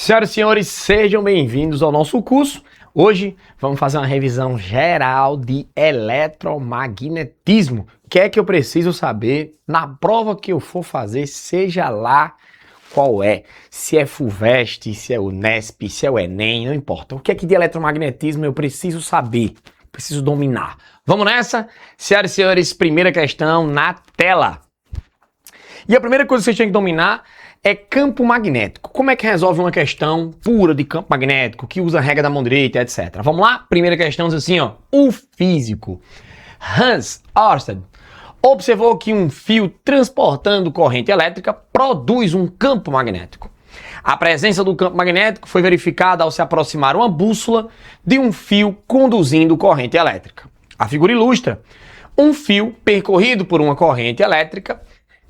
Senhoras e senhores, sejam bem-vindos ao nosso curso. Hoje vamos fazer uma revisão geral de eletromagnetismo. O que é que eu preciso saber na prova que eu for fazer, seja lá qual é. Se é FUVEST, se é o Unesp, se é o Enem, não importa. O que é que de eletromagnetismo eu preciso saber, preciso dominar. Vamos nessa? Senhoras e senhores, primeira questão na tela. E a primeira coisa que vocês têm que dominar é campo magnético. Como é que resolve uma questão pura de campo magnético, que usa a regra da mão direita, etc. Vamos lá? Primeira questão diz assim, ó. O físico Hans Ørsted observou que um fio transportando corrente elétrica produz um campo magnético. A presença do campo magnético foi verificada ao se aproximar uma bússola de um fio conduzindo corrente elétrica. A figura ilustra um fio percorrido por uma corrente elétrica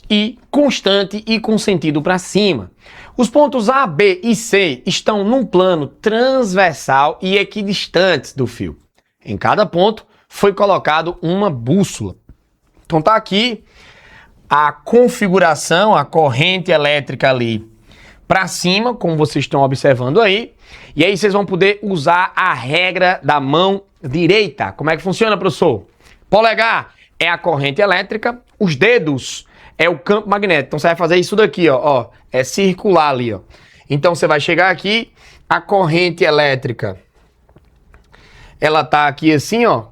e constante e com sentido para cima. Os pontos A, B e C estão num plano transversal e equidistantes do fio. Em cada ponto foi colocado uma bússola. Então tá aqui a configuração, a corrente elétrica ali para cima, como vocês estão observando aí. E aí vocês vão poder usar a regra da mão direita. Como é que funciona, professor? Polegar é a corrente elétrica, os dedos é o campo magnético. Então você vai fazer isso daqui, ó, é circular ali, ó. Então você vai chegar aqui, a corrente elétrica, ela tá aqui assim, ó.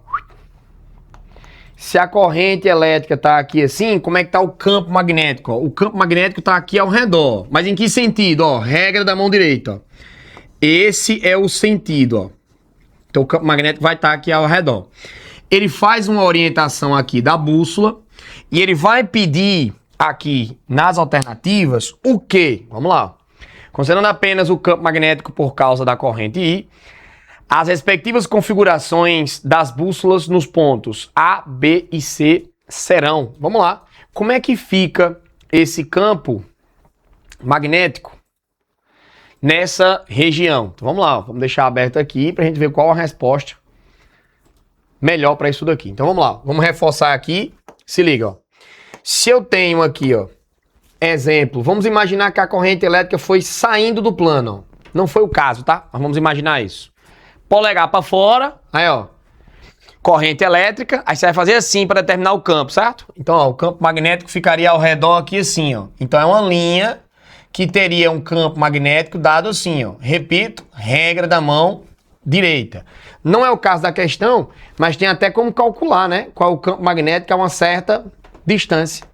Se a corrente elétrica tá aqui assim, como é que tá o campo magnético? Ó? O campo magnético tá aqui ao redor. Mas em que sentido? Ó, regra da mão direita, ó. Esse é o sentido, ó. Então o campo magnético vai estar aqui ao redor. Ele faz uma orientação aqui da bússola e ele vai pedir aqui nas alternativas o quê? Vamos lá. Considerando apenas o campo magnético por causa da corrente I, as respectivas configurações das bússolas nos pontos A, B e C serão. Vamos lá. Como é que fica esse campo magnético nessa região? Então vamos lá, vamos deixar aberto aqui para a gente ver qual a resposta melhor para isso daqui. Então vamos lá, vamos reforçar aqui. Se liga, ó. Se eu tenho aqui, ó, exemplo, vamos imaginar que a corrente elétrica foi saindo do plano, ó. Não foi o caso, tá? Mas vamos imaginar isso. Polegar para fora, aí, ó, corrente elétrica, aí você vai fazer assim para determinar o campo, certo? Então, ó, o campo magnético ficaria ao redor aqui assim, ó. Então é uma linha que teria um campo magnético dado assim, ó. Repito, regra da mão direita. Não é o caso da questão, mas tem até como calcular, né? Qual é o campo magnético a uma certa distância.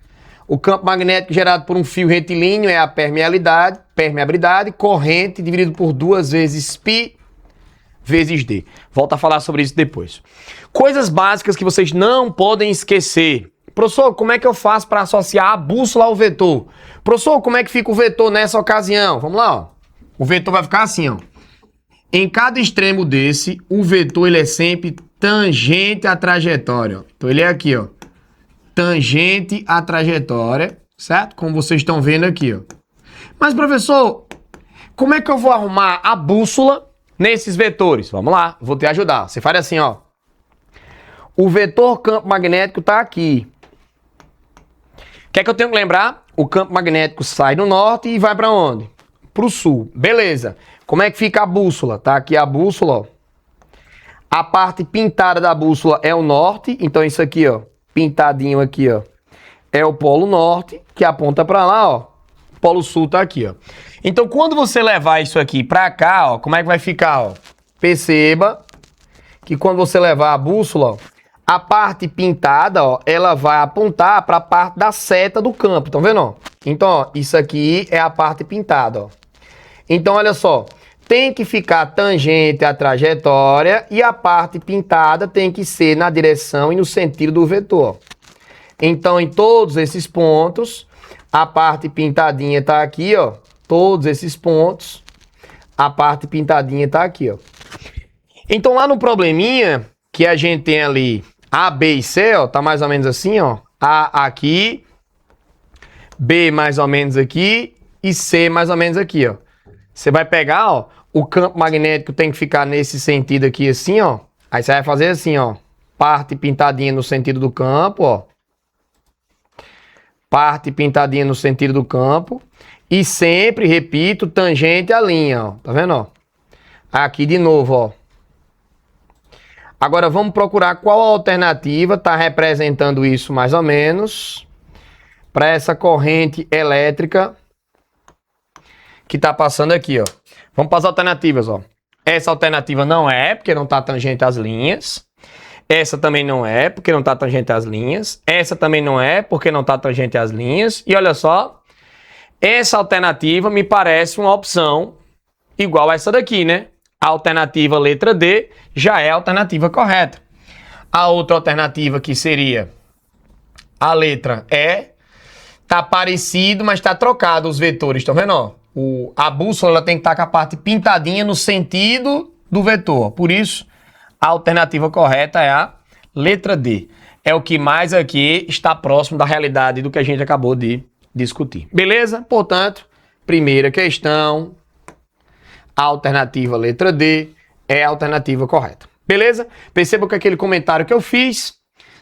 O campo magnético gerado por um fio retilíneo é a permeabilidade, corrente dividido por 2 vezes π vezes d. Volto a falar sobre isso depois. Coisas básicas que vocês não podem esquecer. Professor, como é que eu faço para associar a bússola ao vetor? Professor, como é que fica o vetor nessa ocasião? Vamos lá, ó. O vetor vai ficar assim, ó. Em cada extremo desse, o vetor ele é sempre tangente à trajetória. Ó. Então ele é aqui, ó. Tangente à trajetória, certo? Como vocês estão vendo aqui, ó. Mas, professor, como é que eu vou arrumar a bússola nesses vetores? Vamos lá, vou te ajudar. Você faz assim, ó. O vetor campo magnético tá aqui. O que é que eu tenho que lembrar? O campo magnético sai do norte e vai para onde? Para o sul. Beleza. Como é que fica a bússola? Tá aqui a bússola, ó. A parte pintada da bússola é o norte. Então isso aqui, ó, pintadinho aqui, ó, é o polo norte, que aponta para lá, ó. O polo sul tá aqui, ó. Então quando você levar isso aqui para cá, ó, como é que vai ficar, ó? Perceba que quando você levar a bússola, ó, a parte pintada, ó, ela vai apontar para a parte da seta do campo. Estão vendo, ó? Então, ó, isso aqui é a parte pintada, ó. Então, olha só, tem que ficar tangente à trajetória e a parte pintada tem que ser na direção e no sentido do vetor. Então, em todos esses pontos, a parte pintadinha está aqui, ó. Todos esses pontos, a parte pintadinha está aqui, ó. Então, lá no probleminha que a gente tem ali A, B e C, ó, tá mais ou menos assim, ó. A aqui, B mais ou menos aqui e C mais ou menos aqui, ó. Você vai pegar, ó, o campo magnético tem que ficar nesse sentido aqui assim, ó. Aí você vai fazer assim, ó. Parte pintadinha no sentido do campo, ó. Parte pintadinha no sentido do campo. E sempre, repito, tangente à linha, ó. Tá vendo, ó? Aqui de novo, ó. Agora vamos procurar qual alternativa está representando isso mais ou menos para essa corrente elétrica que está passando aqui, ó. Vamos para as alternativas, ó. Essa alternativa não é, porque não está tangente às linhas. Essa também não é, porque não está tangente às linhas. Essa também não é, porque não está tangente às linhas. E olha só, essa alternativa me parece uma opção igual a essa daqui, né? A alternativa letra D já é a alternativa correta. A outra alternativa que seria a letra E, tá parecido, mas está trocado os vetores, estão vendo? Ó? A bússola ela tem que estar com a parte pintadinha no sentido do vetor. Por isso, a alternativa correta é a letra D. É o que mais aqui está próximo da realidade do que a gente acabou de discutir. Beleza? Portanto, primeira questão, a alternativa letra D é a alternativa correta. Beleza? Perceba que aquele comentário que eu fiz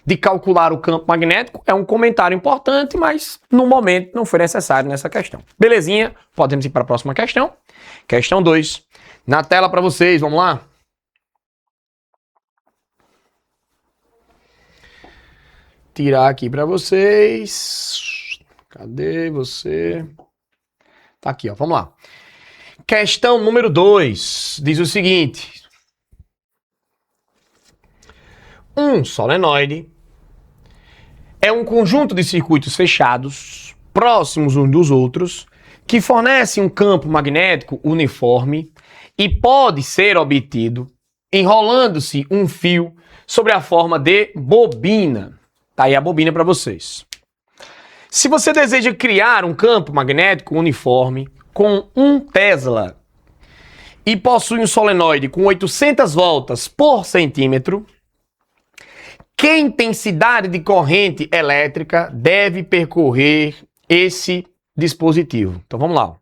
de calcular o campo magnético é um comentário importante, mas no momento não foi necessário nessa questão. Belezinha? Podemos ir para a próxima questão. Questão 2. Na tela para vocês, vamos lá? Tirar aqui para vocês. Cadê você? Tá aqui, ó. Vamos lá. Questão número 2 diz o seguinte: um solenoide é um conjunto de circuitos fechados, próximos uns dos outros, que fornece um campo magnético uniforme e pode ser obtido enrolando-se um fio sobre a forma de bobina. Tá aí a bobina para vocês. Se você deseja criar um campo magnético uniforme com 1 Tesla e possui um solenoide com 800 voltas por centímetro, que intensidade de corrente elétrica deve percorrer esse dispositivo? Então vamos lá.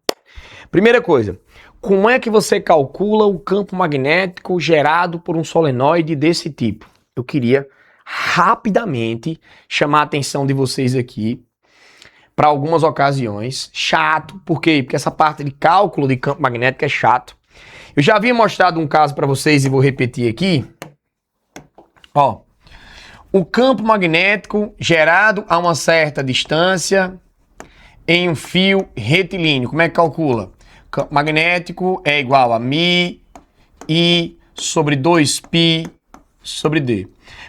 Primeira coisa, como é que você calcula o campo magnético gerado por um solenoide desse tipo? Eu queria rapidamente chamar a atenção de vocês aqui para algumas ocasiões. Chato, por quê? Porque essa parte de cálculo de campo magnético é chato. Eu já havia mostrado um caso para vocês e vou repetir aqui. Ó, o campo magnético gerado a uma certa distância em um fio retilíneo. Como é que calcula? Campo magnético é igual a μI sobre 2π sobre D.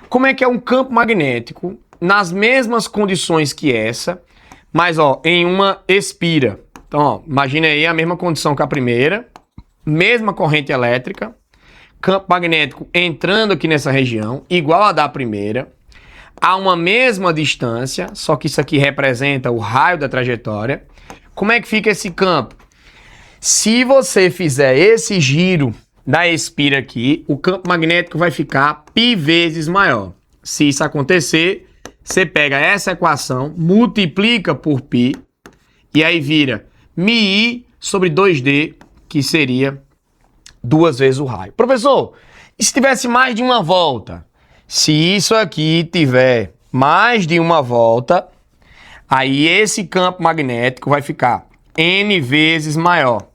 Como é que é um campo magnético nas mesmas condições que essa, mas ó, em uma espira? Então, ó, imagina aí a mesma condição que a primeira, mesma corrente elétrica, campo magnético entrando aqui nessa região, igual a da primeira, a uma mesma distância, só que isso aqui representa o raio da trajetória. Como é que fica esse campo? Se você fizer esse giro da espira aqui, o campo magnético vai ficar π vezes maior. Se isso acontecer, você pega essa equação, multiplica por π, e aí vira μi sobre 2D, que seria 2 vezes o raio. Professor, e se tivesse mais de uma volta? Se isso aqui tiver mais de uma volta, aí esse campo magnético vai ficar N vezes maior.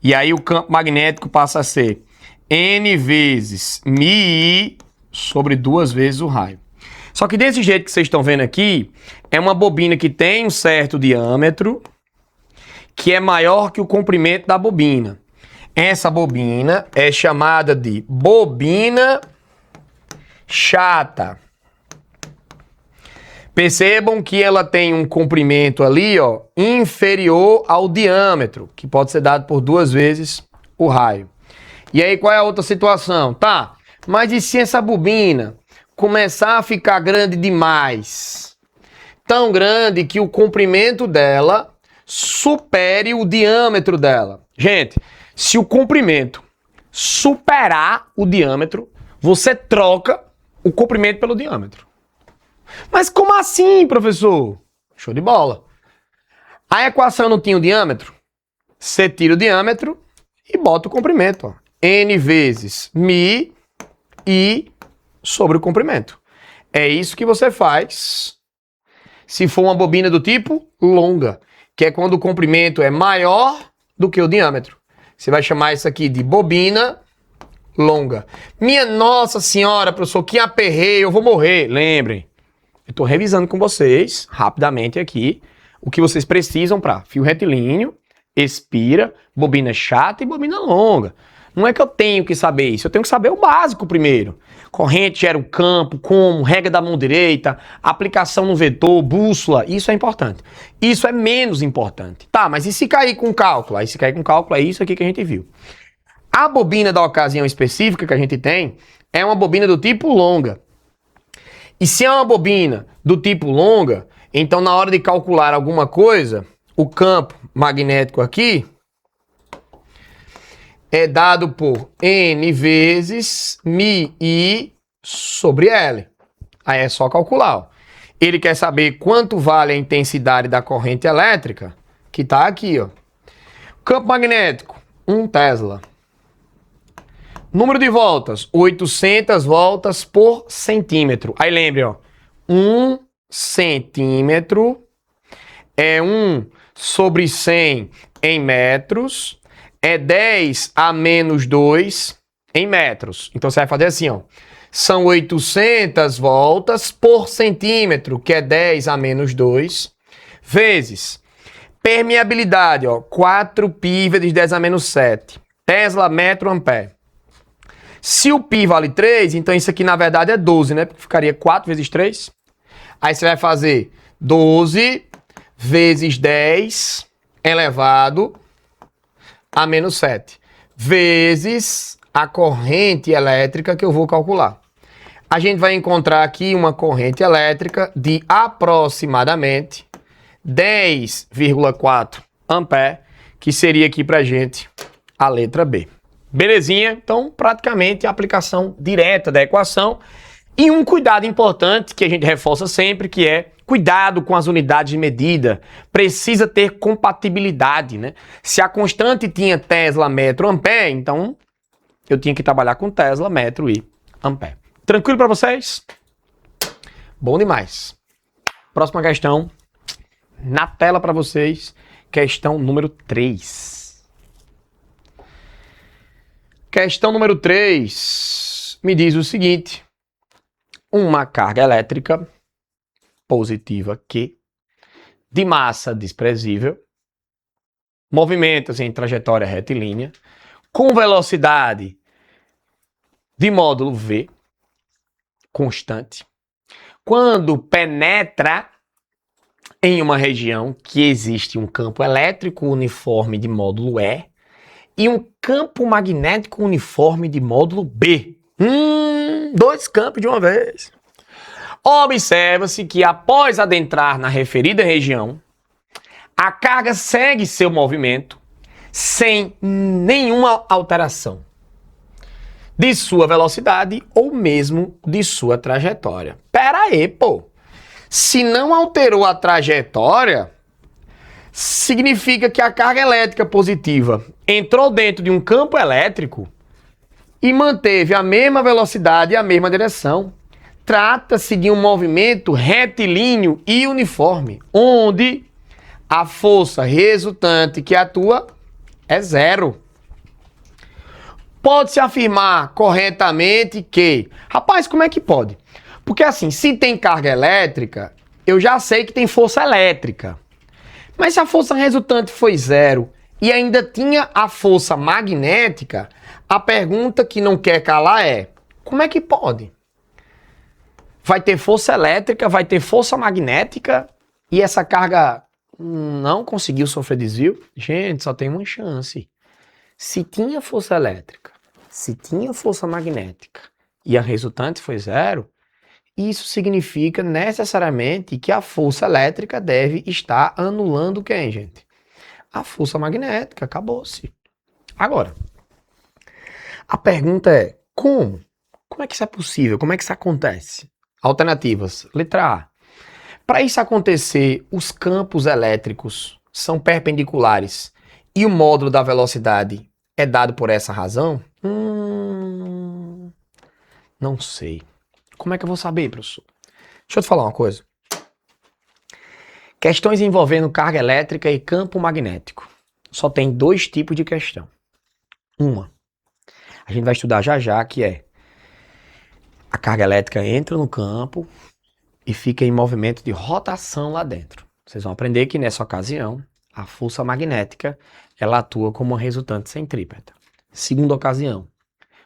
E aí o campo magnético passa a ser N vezes μi sobre 2 vezes o raio. Só que desse jeito que vocês estão vendo aqui, é uma bobina que tem um certo diâmetro, que é maior que o comprimento da bobina. Essa bobina é chamada de bobina chata. Percebam que ela tem um comprimento ali, ó, inferior ao diâmetro, que pode ser dado por 2 vezes o raio. E aí, qual é a outra situação? Tá, mas e se essa bobina começar a ficar grande demais? Tão grande que o comprimento dela supere o diâmetro dela. Gente, se o comprimento superar o diâmetro, você troca o comprimento pelo diâmetro. Mas como assim, professor? Show de bola. A equação não tinha o diâmetro? Você tira o diâmetro e bota o comprimento. Ó. N vezes μi sobre o comprimento. É isso que você faz se for uma bobina do tipo longa. que é quando o comprimento é maior do que o diâmetro. Você vai chamar isso aqui de bobina longa. Minha Nossa Senhora, professor, que aperreio, eu vou morrer. Lembrem, eu estou revisando com vocês, rapidamente aqui, o que vocês precisam para fio retilíneo, expira, bobina chata e bobina longa. Não é que eu tenho que saber isso, eu tenho que saber o básico primeiro. Corrente gera o campo, como, regra da mão direita, aplicação no vetor, bússola, isso é importante. Isso é menos importante. Tá, mas e se cair com cálculo? Aí se cair com cálculo é isso aqui que a gente viu. A bobina da ocasião específica que a gente tem é uma bobina do tipo longa. E se é uma bobina do tipo longa, então na hora de calcular alguma coisa, o campo magnético aqui é dado por N vezes μI sobre L. Aí é só calcular. Ó. Ele quer saber quanto vale a intensidade da corrente elétrica, que está aqui. Ó. Campo magnético, 1 Tesla. Número de voltas, 800 voltas por centímetro. Aí lembre, ó, 1 centímetro é 1 sobre 100 em metros, é 10 a menos 2 em metros. Então você vai fazer assim, ó. São 800 voltas por centímetro, que é 10 a menos 2, vezes permeabilidade, ó, 4π vezes 10 a menos 7. Tesla, metro, ampere. Se o π vale 3, então isso aqui na verdade é 12, né? Porque ficaria 4 vezes 3. Aí você vai fazer 12 vezes 10 elevado a menos 7, vezes a corrente elétrica que eu vou calcular. A gente vai encontrar aqui uma corrente elétrica de aproximadamente 10,4 ampere, que seria aqui pra gente a letra B. Belezinha? Então, praticamente a aplicação direta da equação. E um cuidado importante que a gente reforça sempre, que é cuidado com as unidades de medida. Precisa ter compatibilidade, né? Se a constante tinha Tesla, metro, ampere, então eu tinha que trabalhar com Tesla, metro e ampere. Tranquilo para vocês? Bom demais. Próxima questão. Na tela para vocês, questão número 3. Questão número 3 me diz o seguinte. Uma carga elétrica positiva Q, de massa desprezível, movimenta-se em trajetória retilínea, com velocidade de módulo V, constante, quando penetra em uma região que existe um campo elétrico uniforme de módulo E e um campo magnético uniforme de módulo B. 2 campos de uma vez. Observa-se que após adentrar na referida região, a carga segue seu movimento sem nenhuma alteração de sua velocidade ou mesmo de sua trajetória. Pera aí, pô. Se não alterou a trajetória, significa que a carga elétrica positiva entrou dentro de um campo elétrico e manteve a mesma velocidade e a mesma direção. Trata-se de um movimento retilíneo e uniforme, onde a força resultante que atua é zero. Pode-se afirmar corretamente que... Rapaz, como é que pode? Porque assim, se tem carga elétrica, eu já sei que tem força elétrica. Mas se a força resultante foi zero e ainda tinha a força magnética, a pergunta que não quer calar é: como é que pode? Vai ter força elétrica, vai ter força magnética e essa carga não conseguiu sofrer desvio? Gente, só tem uma chance. Se tinha força elétrica, se tinha força magnética e a resultante foi zero, isso significa necessariamente que a força elétrica deve estar anulando quem, gente? A força magnética. Acabou-se. Agora, a pergunta é: como? Como é que isso é possível? Como é que isso acontece? Alternativas. Letra A. Para isso acontecer, os campos elétricos são perpendiculares e o módulo da velocidade é dado por essa razão? Não sei. Como é que eu vou saber, professor? Deixa eu te falar uma coisa. Questões envolvendo carga elétrica e campo magnético. Só tem 2 tipos de questão. Uma, a gente vai estudar já já, que é a carga elétrica entra no campo e fica em movimento de rotação lá dentro. Vocês vão aprender que nessa ocasião, a força magnética, ela atua como uma resultante centrípeta. Segunda ocasião,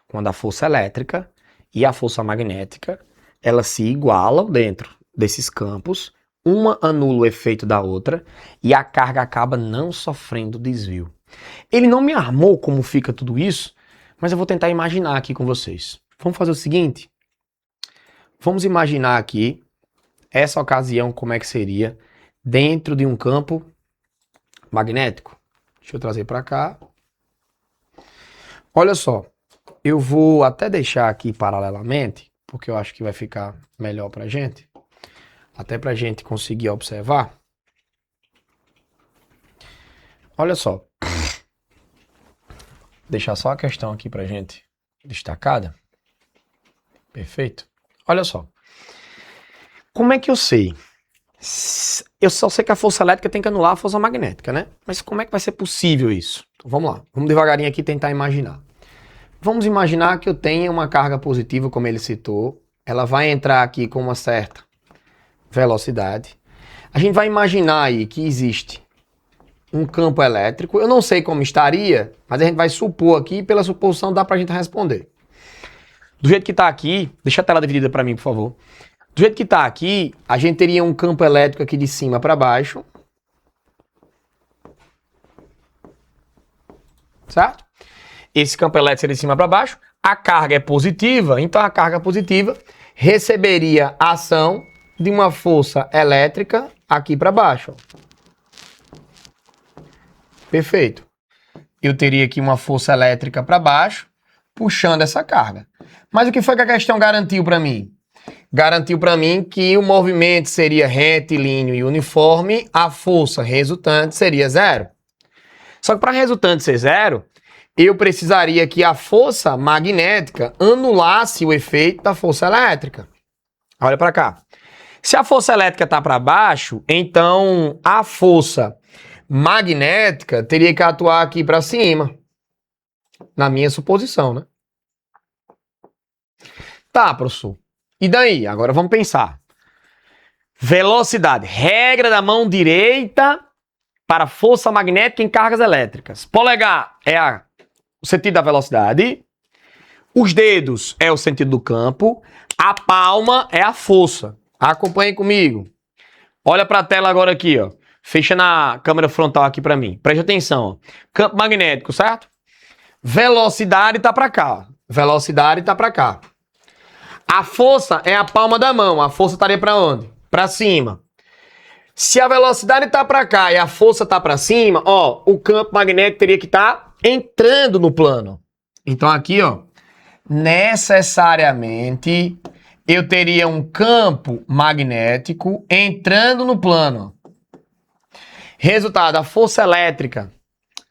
quando a força elétrica e a força magnética, elas se igualam dentro desses campos, uma anula o efeito da outra e a carga acaba não sofrendo desvio. Ele não me armou como fica tudo isso, mas eu vou tentar imaginar aqui com vocês. Vamos fazer o seguinte, vamos imaginar aqui essa ocasião como é que seria dentro de um campo magnético. Deixa eu trazer para cá. Olha só, eu vou até deixar aqui paralelamente, porque eu acho que vai ficar melhor para a gente. Até para a gente conseguir observar. Olha só. Deixar só a questão aqui para a gente destacada. Perfeito? Olha só. Como é que eu sei? Eu só sei que a força elétrica tem que anular a força magnética, né? Mas como é que vai ser possível isso? Então, vamos lá. Vamos devagarinho aqui tentar imaginar. Vamos imaginar que eu tenha uma carga positiva, como ele citou. Ela vai entrar aqui com uma certa velocidade. A gente vai imaginar aí que existe um campo elétrico. Eu não sei como estaria, mas a gente vai supor aqui, pela suposição dá pra gente responder. Do jeito que tá aqui, deixa a tela dividida para mim, por favor. Do jeito que tá aqui, a gente teria um campo elétrico aqui de cima para baixo. Certo? Esse campo elétrico seria de cima para baixo. A carga é positiva, então a carga positiva receberia a ação de uma força elétrica aqui para baixo. Perfeito. Eu teria aqui uma força elétrica para baixo, puxando essa carga. Mas o que foi que a questão garantiu para mim? Garantiu para mim que o movimento seria retilíneo e uniforme, a força resultante seria 0. Só que para a resultante ser 0, eu precisaria que a força magnética anulasse o efeito da força elétrica. Olha para cá. Se a força elétrica está para baixo, então a força magnética teria que atuar aqui para cima. Na minha suposição, né? Tá, professor. E daí? Agora vamos pensar. Velocidade. Regra da mão direita para força magnética em cargas elétricas. Polegar é o sentido da velocidade. Os dedos é o sentido do campo. A palma é a força. Acompanhe comigo. Olha para a tela agora aqui, ó. Fecha na câmera frontal aqui para mim. Preste atenção, ó. Campo magnético, certo? Velocidade tá para cá, ó. Velocidade tá para cá. A força é a palma da mão. A força estaria para onde? Para cima. Se a velocidade tá para cá e a força tá para cima, ó, o campo magnético teria que estar entrando no plano. Então aqui, ó, necessariamente eu teria um campo magnético entrando no plano. Resultado, a força elétrica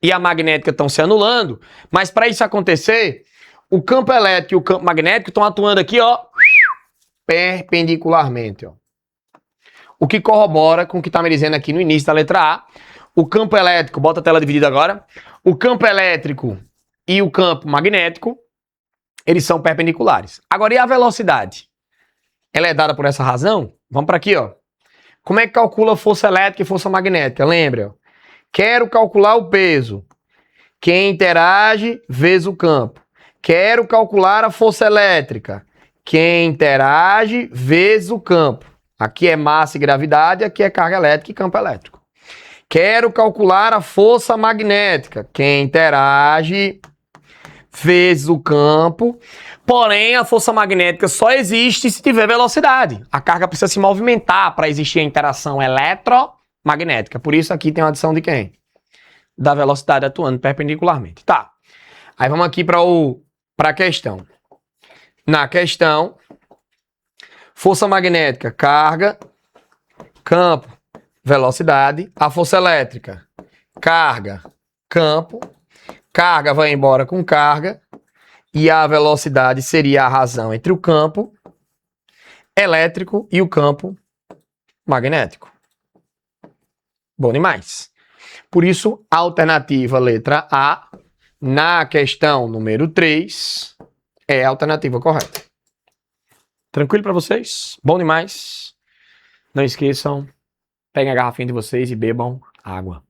e a magnética estão se anulando, mas para isso acontecer, o campo elétrico e o campo magnético estão atuando aqui, ó, perpendicularmente, ó. O que corrobora com o que está me dizendo aqui no início da letra A. O campo elétrico, bota a tela dividida agora. O campo elétrico e o campo magnético, eles são perpendiculares. Agora, e a velocidade? Ela é dada por essa razão? Vamos para aqui, ó. Como é que calcula força elétrica e força magnética? Lembra, ó. Quero calcular o peso. Quem interage vezes o campo. Quero calcular a força elétrica. Quem interage vezes o campo. Aqui é massa e gravidade, aqui é carga elétrica e campo elétrico. Quero calcular a força magnética. Quem interage vezes o campo. Porém, a força magnética só existe se tiver velocidade. A carga precisa se movimentar para existir a interação eletromagnética. Por isso aqui tem uma adição de quem? Da velocidade atuando perpendicularmente. Tá. Aí vamos aqui para a questão. Na questão, força magnética, carga, campo, velocidade. A força elétrica, carga, campo. Carga vai embora com carga. E a velocidade seria a razão entre o campo elétrico e o campo magnético. Bom demais. Por isso, alternativa letra A, na questão número 3, é a alternativa correta. Tranquilo para vocês? Bom demais. Não esqueçam, peguem a garrafinha de vocês e bebam água.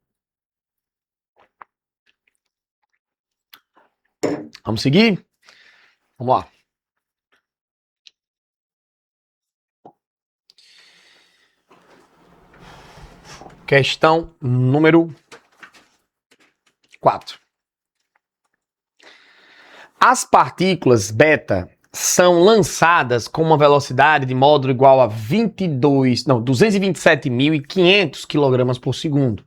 Vamos seguir? Vamos lá. Questão número 4. As partículas beta são lançadas com uma velocidade de módulo igual a 227.500 kg por segundo,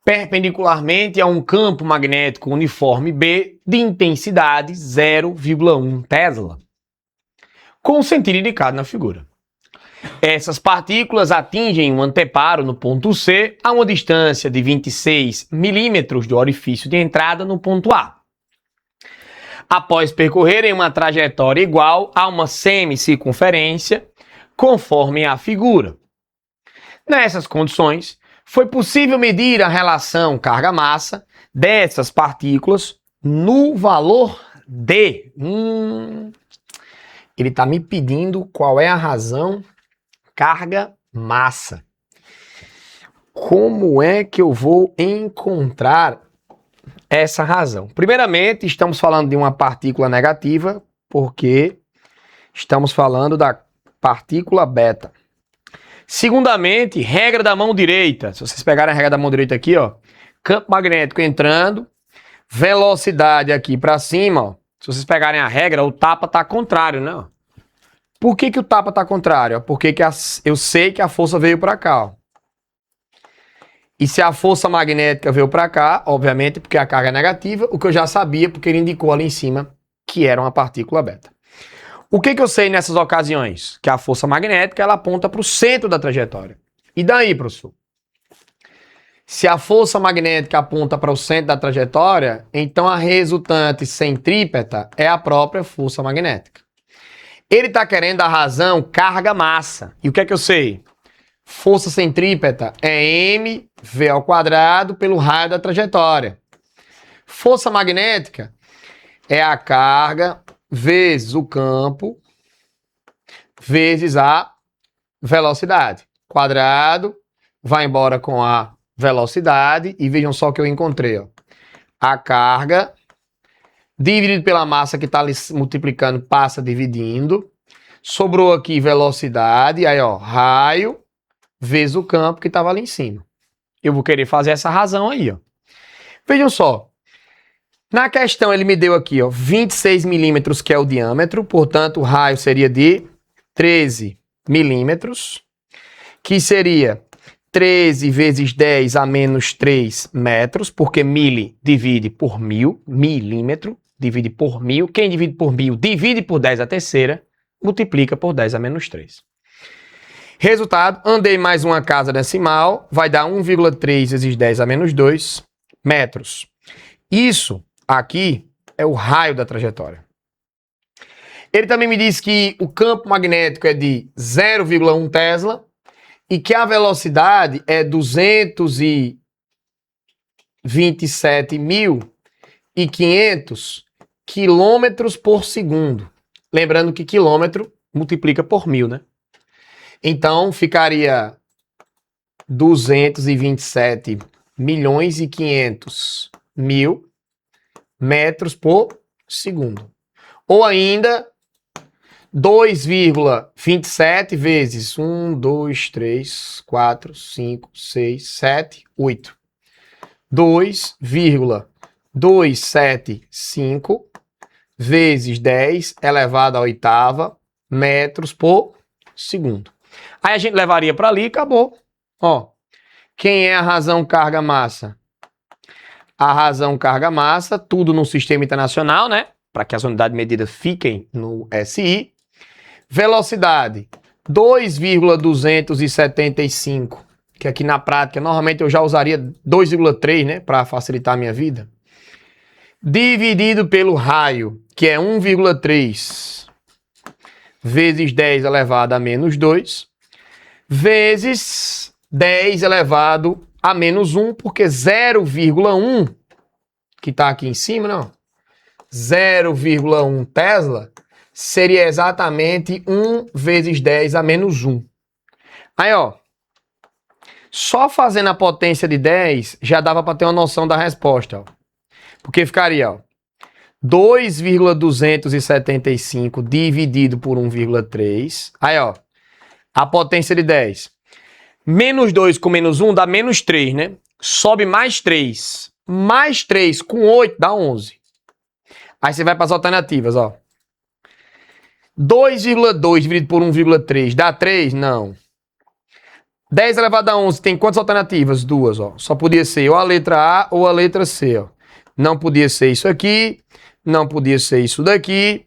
perpendicularmente a um campo magnético uniforme B de intensidade 0,1 Tesla, com o sentido indicado na figura. Essas partículas atingem um anteparo no ponto C a uma distância de 26 milímetros do orifício de entrada no ponto A, após percorrerem uma trajetória igual a uma semicircunferência, conforme a figura. Nessas condições, foi possível medir a relação carga-massa dessas partículas no valor D. Ele está me pedindo qual é a razão carga-massa. Como é que eu vou encontrar essa razão? Primeiramente, estamos falando de uma partícula negativa, porque estamos falando da partícula beta. Segundamente, regra da mão direita. Se vocês pegarem a regra da mão direita aqui, ó, campo magnético entrando, velocidade aqui para cima, ó. Se vocês pegarem a regra, o tapa está contrário, né? Por que o tapa está contrário? Porque eu sei que a força veio para cá, ó. E se a força magnética veio para cá, obviamente, porque a carga é negativa, o que eu já sabia, porque ele indicou ali em cima que era uma partícula beta. O que eu sei nessas ocasiões? Que a força magnética ela aponta para o centro da trajetória. E daí, professor? Se a força magnética aponta para o centro da trajetória, então a resultante centrípeta é a própria força magnética. Ele está querendo a razão carga-massa. E o que é que eu sei? Força centrípeta é mv² pelo raio da trajetória. Força magnética é a carga vezes o campo vezes a velocidade. Quadrado vai embora com a velocidade e vejam só o que eu encontrei. Ó. A carga dividido pela massa que está ali multiplicando passa dividindo. Sobrou aqui velocidade, aí ó, raio vezes o campo que estava ali em cima. Eu vou querer fazer essa razão aí, ó. Vejam só. Na questão ele me deu aqui, ó, 26 milímetros, que é o diâmetro, portanto o raio seria de 13 milímetros, que seria 13 vezes 10 a menos 3 metros, porque mili divide por 1000, milímetro divide por 1000, quem divide por 1000 divide por 10 a terceira, multiplica por 10 a menos 3. Resultado, andei mais uma casa decimal, vai dar 1,3 vezes 10 a menos 2 metros. Isso aqui é o raio da trajetória. Ele também me diz que o campo magnético é de 0,1 Tesla e que a velocidade é 227.500 quilômetros por segundo. Lembrando que quilômetro multiplica por 1000, né? Então, ficaria 227.500.000 metros por segundo. Ou ainda, 2,27 vezes 1, 2, 3, 4, 5, 6, 7, 8. 2,275 vezes 10 elevado à oitava metros por segundo. Aí a gente levaria para ali e acabou. Ó, quem é a razão carga-massa? A razão carga-massa, tudo no sistema internacional, né? Para que as unidades de medida fiquem no SI. Velocidade, 2,275, que aqui na prática, normalmente eu já usaria 2,3, né? Para facilitar a minha vida. Dividido pelo raio, que é 1,3 vezes 10 elevado a menos 2, vezes 10 elevado a menos 1, porque 0,1, que está aqui em cima, não, 0,1 Tesla, seria exatamente 1 vezes 10 a menos 1. Aí, ó, só fazendo a potência de 10 já dava para ter uma noção da resposta, ó. Porque ficaria, ó, 2,275 dividido por 1,3. Aí, ó, a potência de 10. Menos 2 com menos 1 dá menos 3, né? Sobe mais 3. Mais 3 com 8 dá 11. Aí você vai para as alternativas, ó. 2,2 dividido por 1,3 dá 3? Não. 10 elevado a 11 tem quantas alternativas? 2, ó. Só podia ser ou a letra A ou a letra C, ó. Não podia ser isso aqui, não podia ser isso daqui.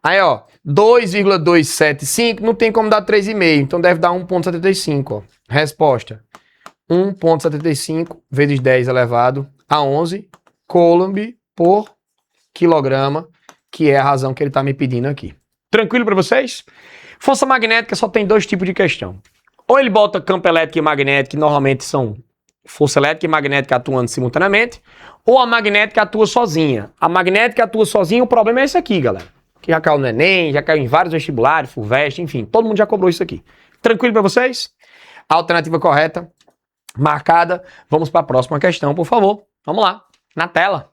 Aí, ó, 2,275 não tem como dar 3,5, então deve dar 1,75, ó. Resposta: 1,75 vezes 10 elevado a 11 Coulomb por quilograma, que é a razão que ele está me pedindo aqui. Tranquilo para vocês? Força magnética só tem dois tipos de questão. Ou ele bota campo elétrico e magnético, que normalmente são força elétrica e magnética atuando simultaneamente, ou a magnética atua sozinha. A magnética atua sozinha, o problema é esse aqui, galera. Que já caiu no Enem, já caiu em vários vestibulares, FUVEST, enfim, todo mundo já cobrou isso aqui. Tranquilo para vocês? A alternativa correta, marcada. Vamos para a próxima questão, por favor. Vamos lá, na tela.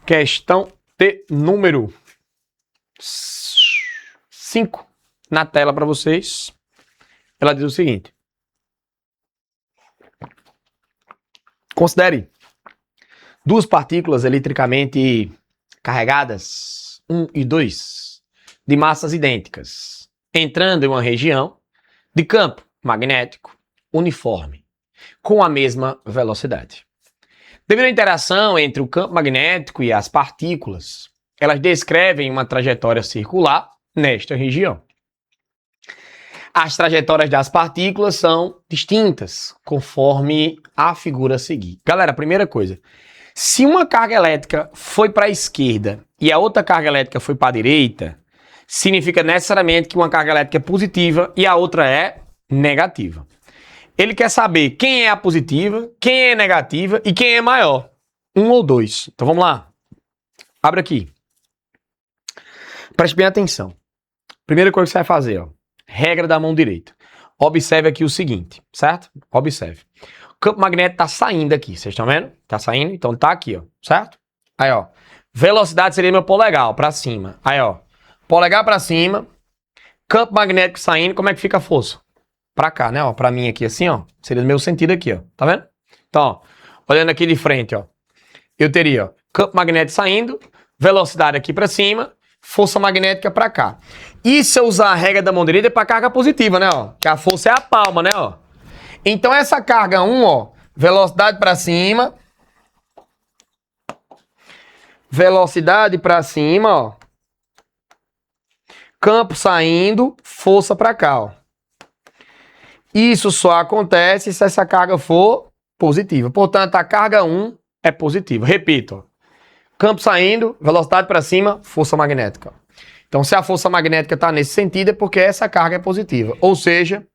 Questão de número 5 na tela para vocês. Ela diz o seguinte: considere duas partículas eletricamente carregadas, 1 e 2, de massas idênticas, entrando em uma região de campo magnético uniforme, com a mesma velocidade. Devido à interação entre o campo magnético e as partículas, elas descrevem uma trajetória circular nesta região. As trajetórias das partículas são distintas, conforme a figura a seguir. Galera, primeira coisa, se uma carga elétrica foi para a esquerda e a outra carga elétrica foi para a direita, significa necessariamente que uma carga elétrica é positiva e a outra é negativa. Ele quer saber quem é a positiva, quem é negativa e quem é maior, 1 ou 2. Então vamos lá. Abre aqui. Preste bem atenção. Primeira coisa que você vai fazer, ó. Regra da mão direita. Observe aqui o seguinte, certo? Observe. O campo magnético está saindo aqui, vocês estão vendo? Está saindo, então tá aqui, ó, certo? Aí, ó, velocidade seria meu polegar, para cima. Aí, ó, polegar para cima, campo magnético saindo, como é que fica a força? Para cá, né, ó, para mim aqui assim, ó, seria no meu sentido aqui, ó, tá vendo? Então, ó, olhando aqui de frente, ó, eu teria, ó, campo magnético saindo, velocidade aqui para cima, força magnética para cá. E se eu usar a regra da mão direita é para carga positiva, né, ó? Que a força é a palma, né, ó? Então essa carga 1, ó, velocidade para cima, velocidade para cima, ó. Campo saindo, força para cá, ó. Isso só acontece se essa carga for positiva. Portanto, a carga 1 é positiva. Repito, ó. Campo saindo, velocidade para cima, força magnética. Então, se a força magnética está nesse sentido, é porque essa carga é positiva. Ou seja,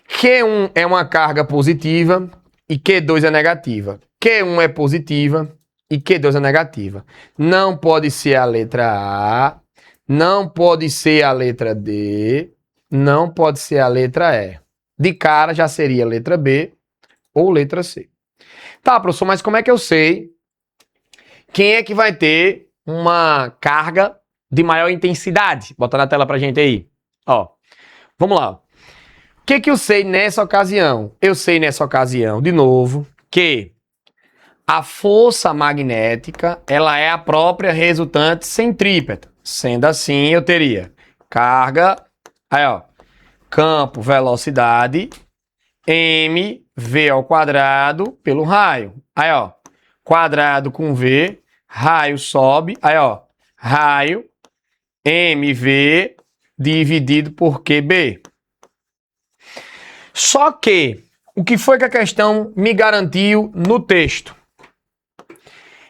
Q1 é uma carga positiva e Q2 é negativa. Q1 é positiva e Q2 é negativa. Não pode ser a letra A, não pode ser a letra D, não pode ser a letra E. De cara já seria a letra B ou letra C. Tá, professor, mas como é que eu sei quem é que vai ter uma carga de maior intensidade? Bota na tela pra gente aí. Ó, vamos lá. O que que eu sei nessa ocasião? Eu sei nessa ocasião, de novo, que a força magnética, ela é a própria resultante centrípeta. Sendo assim, eu teria carga, aí ó, campo, velocidade, mv ao quadrado pelo raio. Aí ó, quadrado com v, raio sobe, aí ó, raio, mv dividido por qb. Só que, o que foi que a questão me garantiu no texto?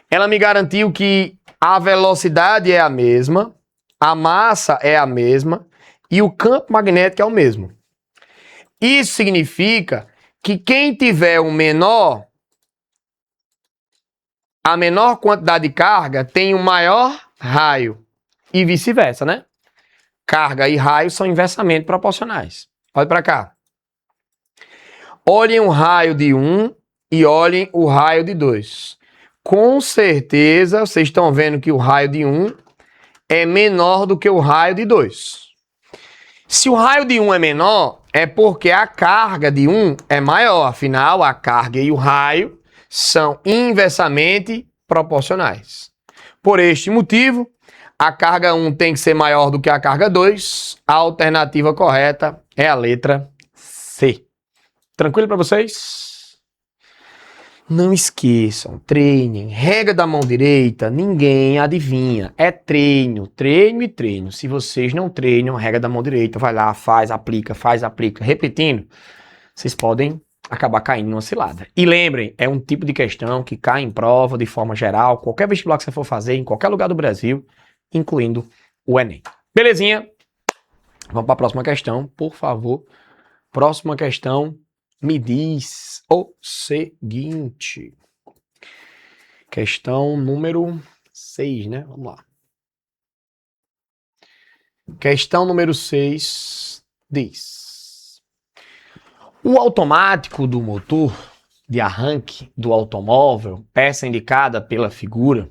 Ela me garantiu que a velocidade é a mesma, a massa é a mesma e o campo magnético é o mesmo. Isso significa que quem tiver a menor quantidade de carga tem um maior raio. E vice-versa, né? Carga e raio são inversamente proporcionais. Olha para cá. Olhem o raio de 1 e olhem o raio de 2. Com certeza, vocês estão vendo que o raio de 1 é menor do que o raio de 2. Se o raio de 1 é menor, é porque a carga de 1 é maior. Afinal, a carga e o raio são inversamente proporcionais. Por este motivo, a carga 1 tem que ser maior do que a carga 2. A alternativa correta é a letra C. Tranquilo para vocês? Não esqueçam, treinem. Regra da mão direita, ninguém adivinha. É treino, treino e treino. Se vocês não treinam a regra da mão direita, vai lá, faz, aplica, repetindo, vocês podem acabar caindo numa cilada. E lembrem, é um tipo de questão que cai em prova de forma geral, qualquer vestibular que você for fazer, em qualquer lugar do Brasil, incluindo o Enem. Belezinha? Vamos para a próxima questão, por favor. Próxima questão. Me diz o seguinte. Questão número 6, né? Vamos lá. Questão número 6 diz: o automático do motor de arranque do automóvel, peça indicada pela figura,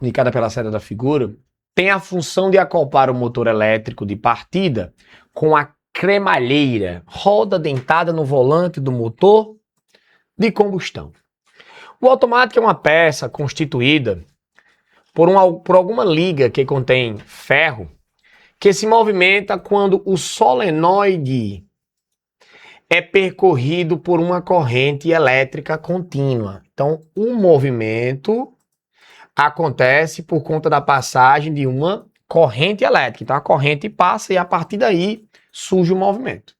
indicada pela seta da figura, tem a função de acoplar o motor elétrico de partida com a cremalheira, roda dentada no volante do motor de combustão. O automático é uma peça constituída por alguma liga que contém ferro que se movimenta quando o solenoide é percorrido por uma corrente elétrica contínua. Então, o movimento acontece por conta da passagem de uma corrente elétrica. Então, a corrente passa e a partir daí surge o movimento.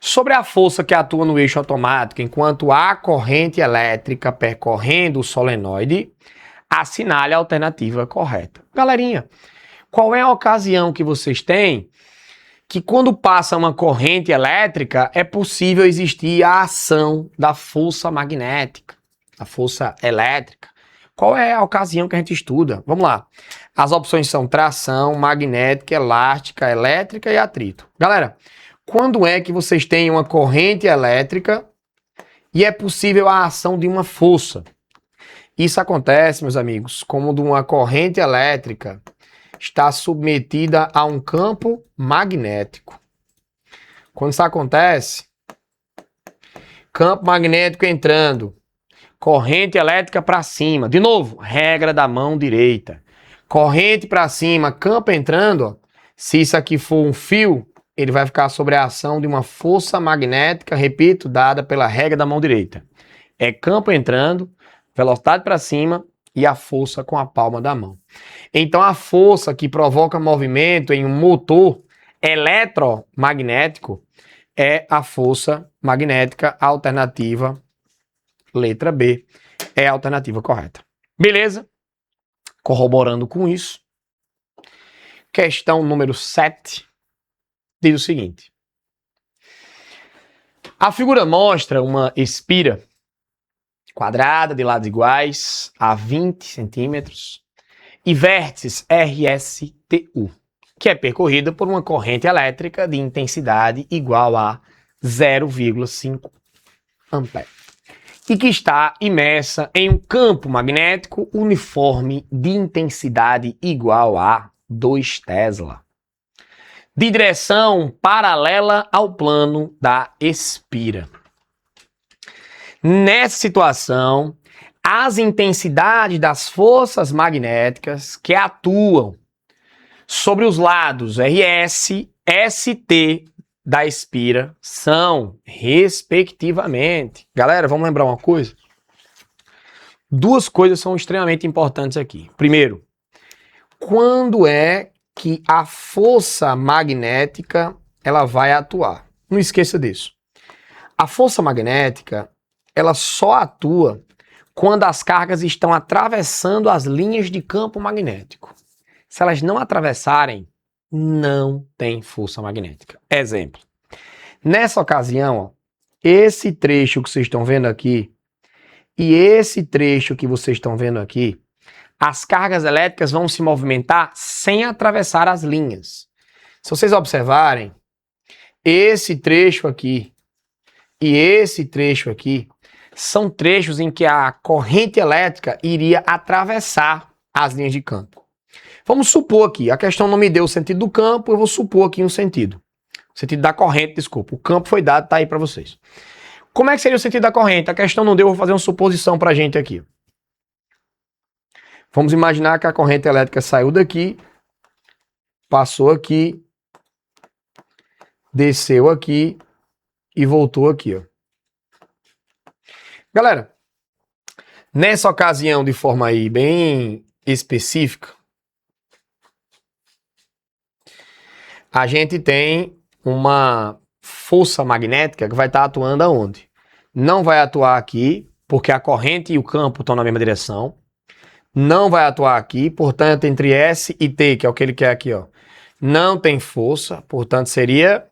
Sobre a força que atua no eixo automático enquanto há corrente elétrica percorrendo o solenoide, assinale a alternativa correta. Galerinha, qual é a ocasião que vocês têm que quando passa uma corrente elétrica é possível existir a ação da força magnética, a força elétrica? Qual é a ocasião que a gente estuda? Vamos lá. As opções são tração, magnética, elástica, elétrica e atrito. Galera, quando é que vocês têm uma corrente elétrica e é possível a ação de uma força? Isso acontece, meus amigos, como de uma corrente elétrica está submetida a um campo magnético. Quando isso acontece, campo magnético entrando, corrente elétrica para cima. De novo, regra da mão direita. Corrente para cima, campo entrando. Ó. Se isso aqui for um fio, ele vai ficar sob a ação de uma força magnética, repito, dada pela regra da mão direita. É campo entrando, velocidade para cima e a força com a palma da mão. Então, a força que provoca movimento em um motor eletromagnético é a força magnética alternativa. Letra B é a alternativa correta. Beleza? Corroborando com isso, questão número 7 diz o seguinte. A figura mostra uma espira quadrada de lados iguais a 20 centímetros e vértices RSTU, que é percorrida por uma corrente elétrica de intensidade igual a 0,5 ampere. E que está imersa em um campo magnético uniforme de intensidade igual a 2 Tesla, de direção paralela ao plano da espira. Nessa situação, as intensidades das forças magnéticas que atuam sobre os lados RS, ST da espira são, respectivamente... Galera, vamos lembrar uma coisa? Duas coisas são extremamente importantes aqui. Primeiro, quando é que a força magnética ela vai atuar? Não esqueça disso. A força magnética ela só atua quando as cargas estão atravessando as linhas de campo magnético. Se elas não atravessarem, não tem força magnética. Exemplo. Nessa ocasião, ó, esse trecho que vocês estão vendo aqui e esse trecho que vocês estão vendo aqui, as cargas elétricas vão se movimentar sem atravessar as linhas. Se vocês observarem, esse trecho aqui e esse trecho aqui são trechos em que a corrente elétrica iria atravessar as linhas de campo. Vamos supor aqui, a questão não me deu o sentido do campo, eu vou supor aqui um sentido. O sentido da corrente, desculpa. O campo foi dado, tá aí para vocês. Como é que seria o sentido da corrente? A questão não deu, eu vou fazer uma suposição pra gente aqui. Vamos imaginar que a corrente elétrica saiu daqui, passou aqui, desceu aqui e voltou aqui, ó. Galera, nessa ocasião, de forma aí bem específica, a gente tem uma força magnética que vai estar atuando aonde? Não vai atuar aqui, porque a corrente e o campo estão na mesma direção. Não vai atuar aqui, portanto, entre S e T, que é o que ele quer aqui, ó, não tem força, portanto, seria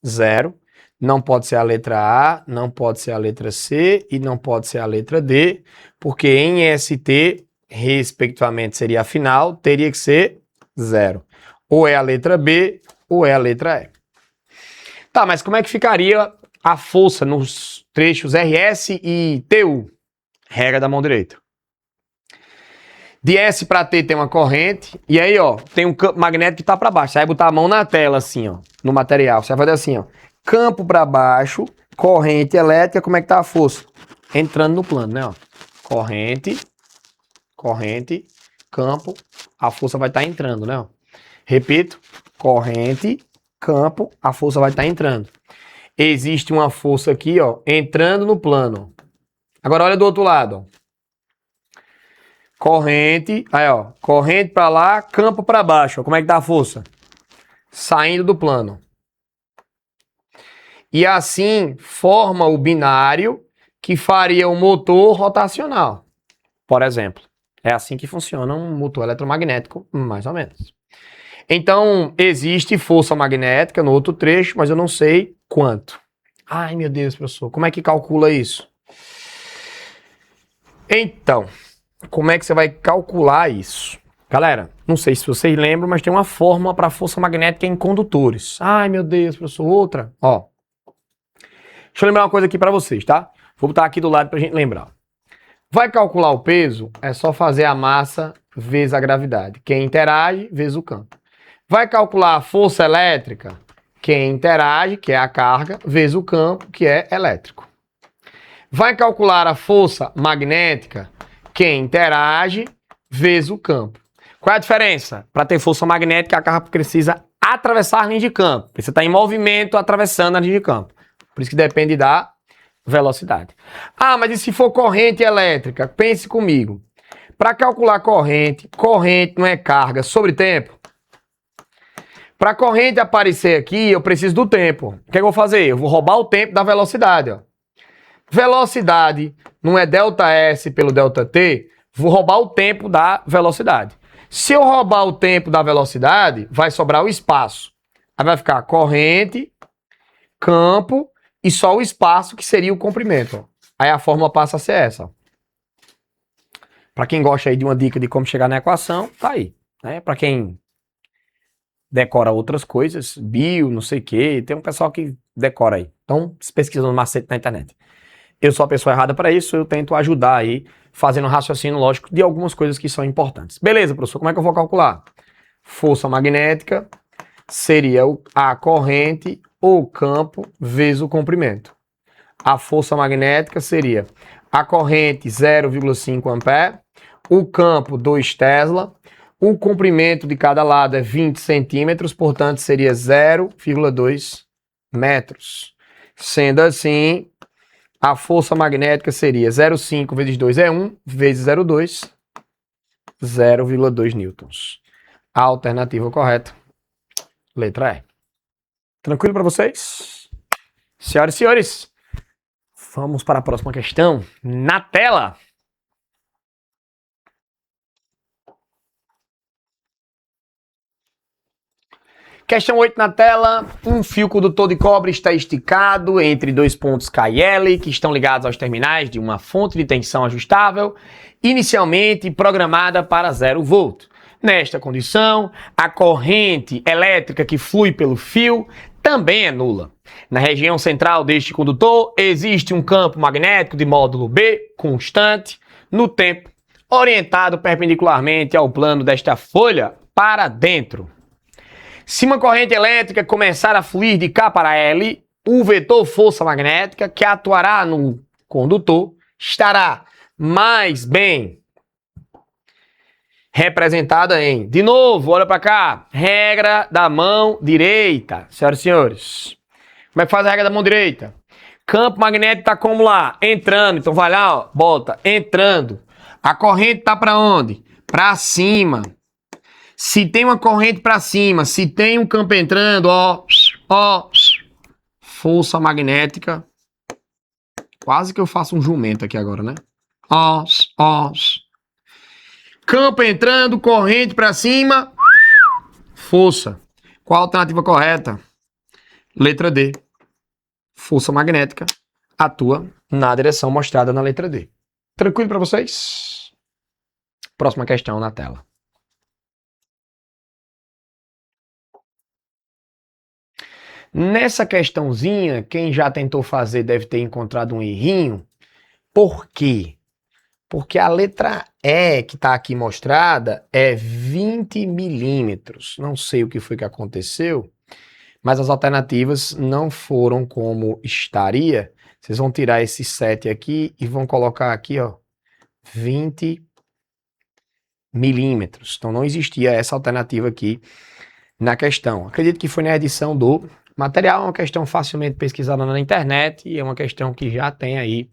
0. Não pode ser a letra A, não pode ser a letra C e não pode ser a letra D, porque em ST, respectivamente, seria a final, teria que ser 0. Ou é a letra B, ou é a letra E. Tá, mas como é que ficaria a força nos trechos RS e TU? Regra da mão direita. De S para T tem uma corrente, e aí, ó, tem um campo magnético que tá para baixo. Você vai botar a mão na tela, assim, ó, no material. Você vai fazer assim, ó, campo para baixo, corrente elétrica, como é que tá a força? Entrando no plano, né, ó. Corrente, campo, a força vai estar entrando, né, ó. Repito, corrente, campo, a força vai estar entrando. Existe uma força aqui, ó, entrando no plano. Agora olha do outro lado, ó. Corrente, aí ó, corrente para lá, campo para baixo. Ó. Como é que tá a força? Saindo do plano. E assim forma o binário que faria um motor rotacional, por exemplo. É assim que funciona um motor eletromagnético, mais ou menos. Então, existe força magnética no outro trecho, mas eu não sei quanto. Ai, meu Deus, professor, como é que calcula isso? Então, como é que você vai calcular isso? Galera, não sei se vocês lembram, mas tem uma fórmula para força magnética em condutores. Ai, meu Deus, professor, outra. Ó, deixa eu lembrar uma coisa aqui para vocês, tá? Vou botar aqui do lado para a gente lembrar. Vai calcular o peso, é só fazer a massa vezes a gravidade. Quem interage, vezes o campo. Vai calcular a força elétrica, quem interage, que é a carga, vezes o campo, que é elétrico. Vai calcular a força magnética, quem interage, vezes o campo. Qual é a diferença? Para ter força magnética, a carga precisa atravessar a linha de campo. Precisa estar em movimento atravessando a linha de campo. Por isso que depende da velocidade. Ah, mas e se for corrente elétrica? Pense comigo. Para calcular corrente não é carga sobre tempo? Para a corrente aparecer aqui, eu preciso do tempo. O que eu vou fazer? Eu vou roubar o tempo da velocidade. Ó. Velocidade não é ΔS pelo ΔT? Vou roubar o tempo da velocidade. Se eu roubar o tempo da velocidade, vai sobrar o espaço. Aí vai ficar corrente, campo e só o espaço que seria o comprimento. Ó. Aí a fórmula passa a ser essa. Para quem gosta aí de uma dica de como chegar na equação, tá aí. Né? Para quem decora outras coisas, bio, não sei o que, tem um pessoal que decora aí. Então, pesquisando macete na internet. Eu sou a pessoa errada para isso, eu tento ajudar aí, fazendo um raciocínio lógico de algumas coisas que são importantes. Beleza, professor, como é que eu vou calcular? Força magnética seria a corrente ou campo vezes o comprimento. A força magnética seria a corrente 0,5 ampere, o campo 2 Tesla, o comprimento de cada lado é 20 centímetros, portanto seria 0,2 metros. Sendo assim, a força magnética seria 0,5 vezes 2 é 1, vezes 0,2, 0,2 newtons. A alternativa correta, letra E. Tranquilo para vocês? Senhoras e senhores, vamos para a próxima questão. Na tela! Questão 8 na tela. Um fio condutor de cobre está esticado entre dois pontos K e L, que estão ligados aos terminais de uma fonte de tensão ajustável, inicialmente programada para 0 volt. Nesta condição, a corrente elétrica que flui pelo fio também é nula. Na região central deste condutor, existe um campo magnético de módulo B constante no tempo, orientado perpendicularmente ao plano desta folha para dentro. Se uma corrente elétrica começar a fluir de K para L, o vetor força magnética que atuará no condutor estará mais bem representada em, de novo, olha para cá, regra da mão direita, senhoras e senhores. Como é que faz a regra da mão direita? Campo magnético está como lá? Entrando, então vai lá, ó, bota, entrando. A corrente está para onde? Para cima. Se tem uma corrente para cima, se tem um campo entrando, ó, força magnética. Quase que eu faço um jumento aqui agora, né? Ó. Campo entrando, corrente para cima, força. Qual a alternativa correta? Letra D. Força magnética atua na direção mostrada na letra D. Tranquilo para vocês? Próxima questão na tela. Nessa questãozinha, quem já tentou fazer deve ter encontrado um errinho. Por quê? Porque a letra E que está aqui mostrada é 20 milímetros. Não sei o que foi que aconteceu, mas as alternativas não foram como estaria. Vocês vão tirar esse 7 aqui e vão colocar aqui, ó, 20 milímetros. Então não existia essa alternativa aqui na questão. Acredito que foi na edição do material, é uma questão facilmente pesquisada na internet e é uma questão que já tem aí,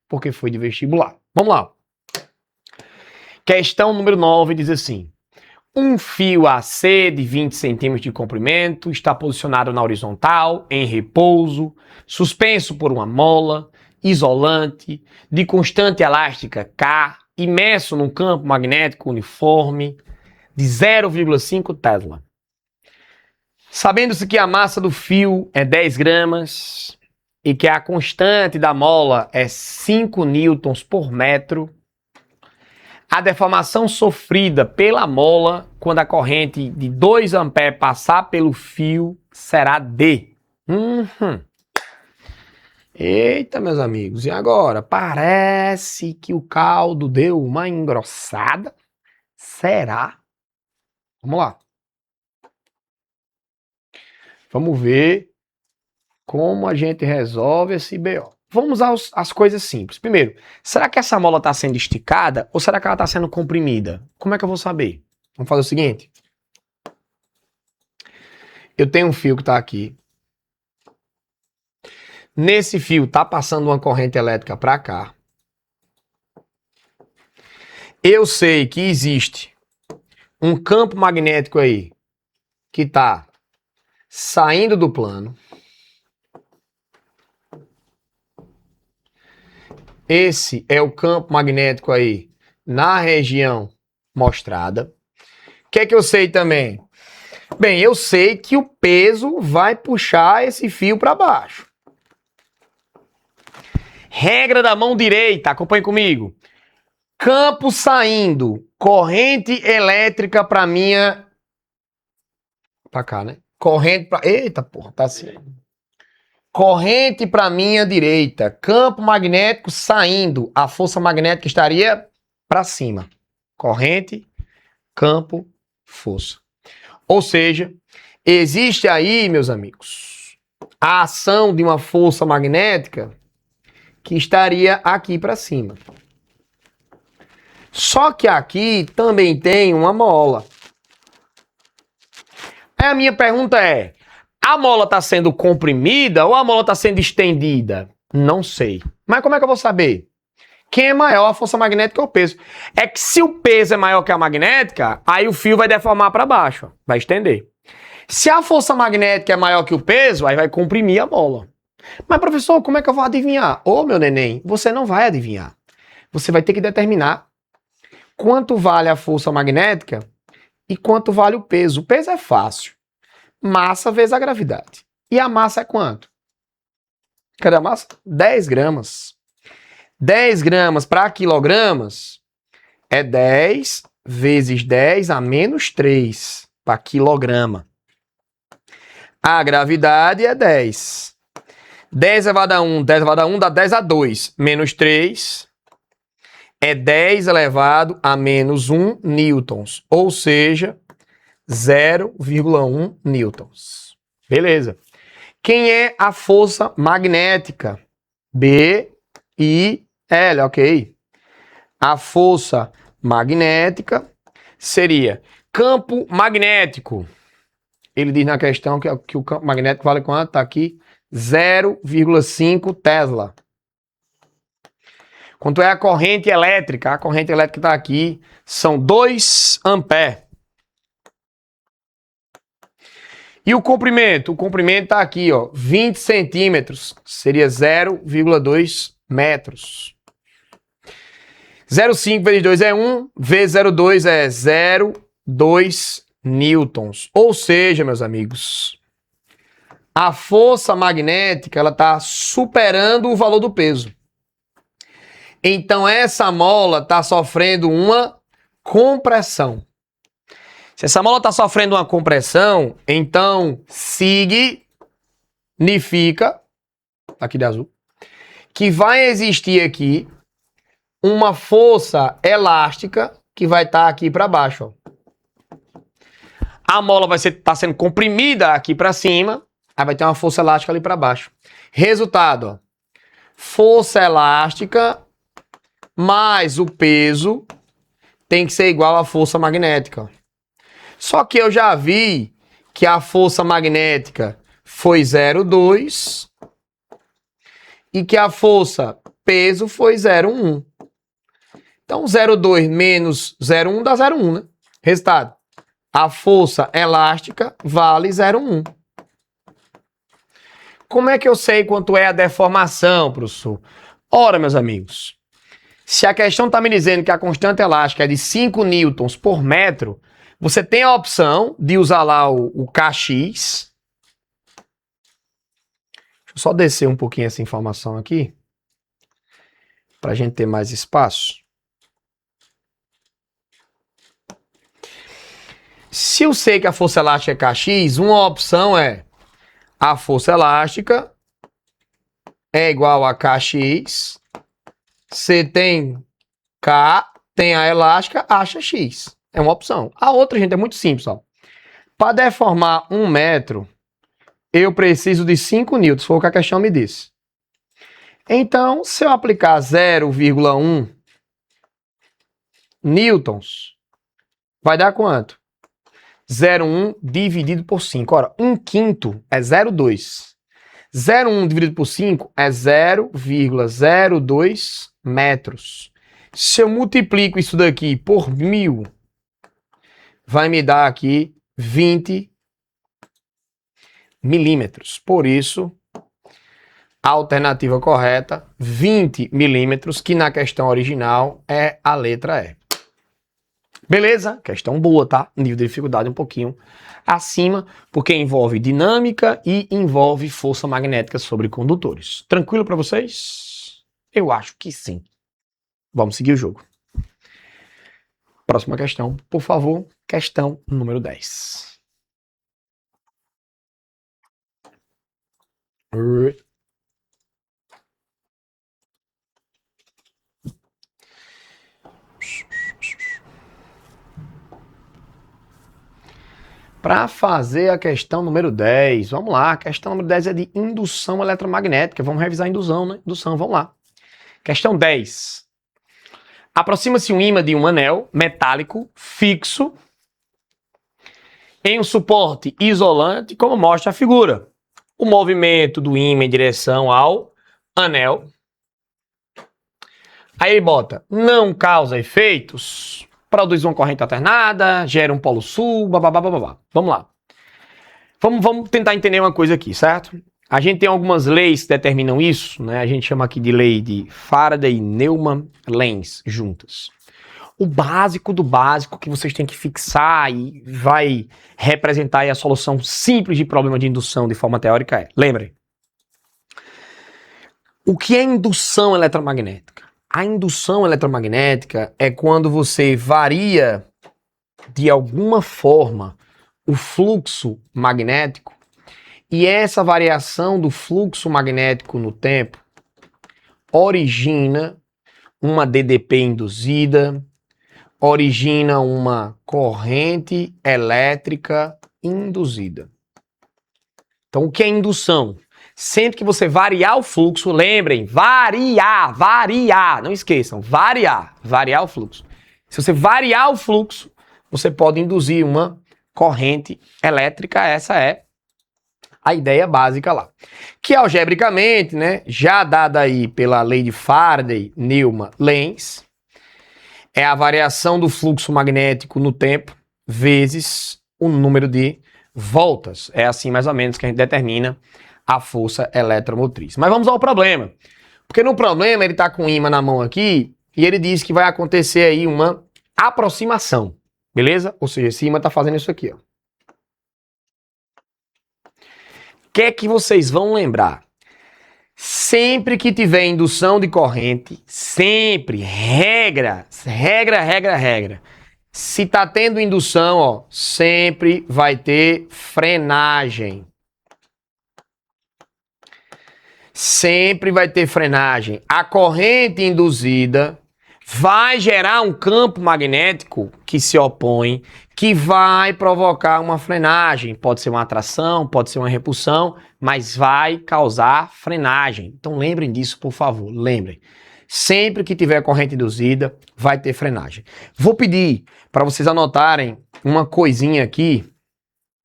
porque foi de vestibular. Vamos lá. Questão número 9 diz assim: um fio AC de 20 centímetros de comprimento está posicionado na horizontal, em repouso, suspenso por uma mola, isolante, de constante elástica K, imerso num campo magnético uniforme de 0,5 Tesla. Sabendo-se que a massa do fio é 10 gramas e que a constante da mola é 5 newtons por metro, a deformação sofrida pela mola quando a corrente de 2 amperes passar pelo fio será D. Eita, meus amigos, e agora? Parece que o caldo deu uma engrossada. Será? Vamos lá. Vamos ver como a gente resolve esse BO. Vamos às coisas simples. Primeiro, será que essa mola está sendo esticada ou será que ela está sendo comprimida? Como é que eu vou saber? Vamos fazer o seguinte. Eu tenho um fio que está aqui. Nesse fio está passando uma corrente elétrica para cá. Eu sei que existe um campo magnético aí que está saindo do plano. Esse é o campo magnético aí na região mostrada. O que é que eu sei também? Bem, eu sei que o peso vai puxar esse fio para baixo. Regra da mão direita, acompanhe comigo. Campo saindo, corrente elétrica para minha... Para cá, né? Corrente para... Eita, porra, tá assim. Corrente para minha direita, campo magnético saindo, a força magnética estaria para cima. Corrente, campo, força. Ou seja, existe aí, meus amigos, a ação de uma força magnética que estaria aqui para cima. Só que aqui também tem uma mola. Aí a minha pergunta é: a mola está sendo comprimida ou a mola está sendo estendida? Não sei. Mas como é que eu vou saber? Quem é maior, a força magnética ou o peso? É que se o peso é maior que a magnética, aí o fio vai deformar para baixo, vai estender. Se a força magnética é maior que o peso, aí vai comprimir a mola. Mas, professor, como é que eu vou adivinhar? Ô, meu neném, você não vai adivinhar. Você vai ter que determinar quanto vale a força magnética e quanto vale o peso. O peso é fácil. massa vezes a gravidade. E a massa é quanto? Cadê a massa? 10 gramas. 10 gramas para quilogramas é 10 vezes 10 a menos 3 para quilograma. A gravidade é 10. 10 elevado a 1, 10 elevado a 1 dá 10 a 2. Menos 3 é 10 elevado a menos 1 newtons. Ou seja, 0,1 newtons. Beleza. Quem é a força magnética? B, I, L, ok. A força magnética seria campo magnético. Ele diz na questão que o campo magnético vale quanto? Está aqui, 0,5 Tesla. Quanto é a corrente elétrica? A corrente elétrica está aqui, são 2 amperes. E o comprimento? O comprimento está aqui, ó, 20 centímetros, seria 0,2 metros. 0,5 vezes 2 é 1, vezes 0,2 é 0,2 newtons. Ou seja, meus amigos, a força magnética ela está superando o valor do peso. Então essa mola está sofrendo uma compressão. Se essa mola está sofrendo uma compressão, então significa, aqui de azul, que vai existir aqui uma força elástica que vai estar aqui para baixo. Ó. A mola vai estar sendo comprimida aqui para cima, aí vai ter uma força elástica ali para baixo. Resultado, ó, força elástica mais o peso tem que ser igual à força magnética. Ó. Só que eu já vi que a força magnética foi 0,2 e que a força peso foi 0,1. Então, 0,2 menos 0,1 dá 0,1, né? Resultado, a força elástica vale 0,1. Como é que eu sei quanto é a deformação, professor? Ora, meus amigos, se a questão está me dizendo que a constante elástica é de 5 newtons por metro, você tem a opção de usar lá o Kx. Deixa eu só descer um pouquinho essa informação aqui, para a gente ter mais espaço. Se eu sei que a força elástica é Kx, uma opção é a força elástica é igual a Kx. Você tem K, tem a elástica, acha X. É uma opção. A outra, gente, é muito simples. Para deformar 1 metro, eu preciso de 5 newtons. Foi o que a questão me disse. Então, se eu aplicar 0,1 newtons, vai dar quanto? 0,1 dividido por 5. Ora, 1/5 é 0,2. 0,1 dividido por 5 é 0,02 metros. Se eu multiplico isso daqui por 1000, vai me dar aqui 20 milímetros. Por isso, a alternativa correta, 20 milímetros, que na questão original é a letra E. Beleza? Questão boa, tá? Nível de dificuldade um pouquinho acima, porque envolve dinâmica e envolve força magnética sobre condutores. Tranquilo para vocês? Eu acho que sim. Vamos seguir o jogo. Próxima questão, por favor. Questão número 10. Para fazer a questão número 10, vamos lá. A questão número 10 é de indução eletromagnética. Vamos revisar a indução, né? Indução, vamos lá. Questão 10. Aproxima-se um ímã de um anel metálico fixo em um suporte isolante, como mostra a figura. O movimento do ímã em direção ao anel. Aí ele bota, não causa efeitos, produz uma corrente alternada, gera um polo sul, babá. Vamos lá. Vamos tentar entender uma coisa aqui, certo? A gente tem algumas leis que determinam isso, né? A gente chama aqui de lei de Faraday, Neumann, Lenz, juntas. o básico do básico que vocês têm que fixar e vai representar aí a solução simples de problema de indução de forma teórica é, lembrem, o que é indução eletromagnética? A indução eletromagnética é quando você varia de alguma forma o fluxo magnético e essa variação do fluxo magnético no tempo origina uma DDP induzida, origina uma corrente elétrica induzida. Então, o que é indução? Sempre que você variar o fluxo, lembrem, variar, não esqueçam, variar o fluxo. Se você variar o fluxo, você pode induzir uma corrente elétrica, essa é a ideia básica lá. Que algebricamente, né, já dada aí pela lei de Faraday, Newman, Lenz, é a variação do fluxo magnético no tempo vezes o número de voltas. É assim mais ou menos que a gente determina a força eletromotriz. Mas vamos ao problema. Porque no problema ele está com o ímã na mão aqui e ele diz que vai acontecer aí uma aproximação. Beleza? Ou seja, esse ímã está fazendo isso aqui, ó. O que é que vocês vão lembrar? Sempre que tiver indução de corrente, sempre, regra. Se está tendo indução, ó, sempre vai ter frenagem. Sempre vai ter frenagem. A corrente induzida vai gerar um campo magnético que se opõe, que vai provocar uma frenagem. Pode ser uma atração, pode ser uma repulsão, mas vai causar frenagem. Então lembrem disso, por favor, lembrem. Sempre que tiver corrente induzida, vai ter frenagem. Vou pedir para vocês anotarem uma coisinha aqui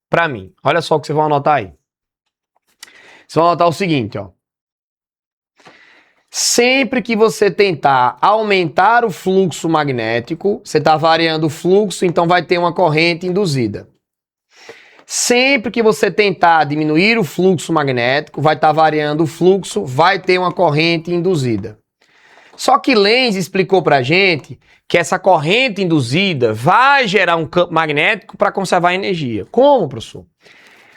para mim. Olha só o que vocês vão anotar aí. Vocês vão anotar o seguinte, ó. Sempre que você tentar aumentar o fluxo magnético, você está variando o fluxo, então vai ter uma corrente induzida. Sempre que você tentar diminuir o fluxo magnético, vai estar variando o fluxo, vai ter uma corrente induzida. Só que Lenz explicou para a gente que essa corrente induzida vai gerar um campo magnético para conservar energia. Como, professor?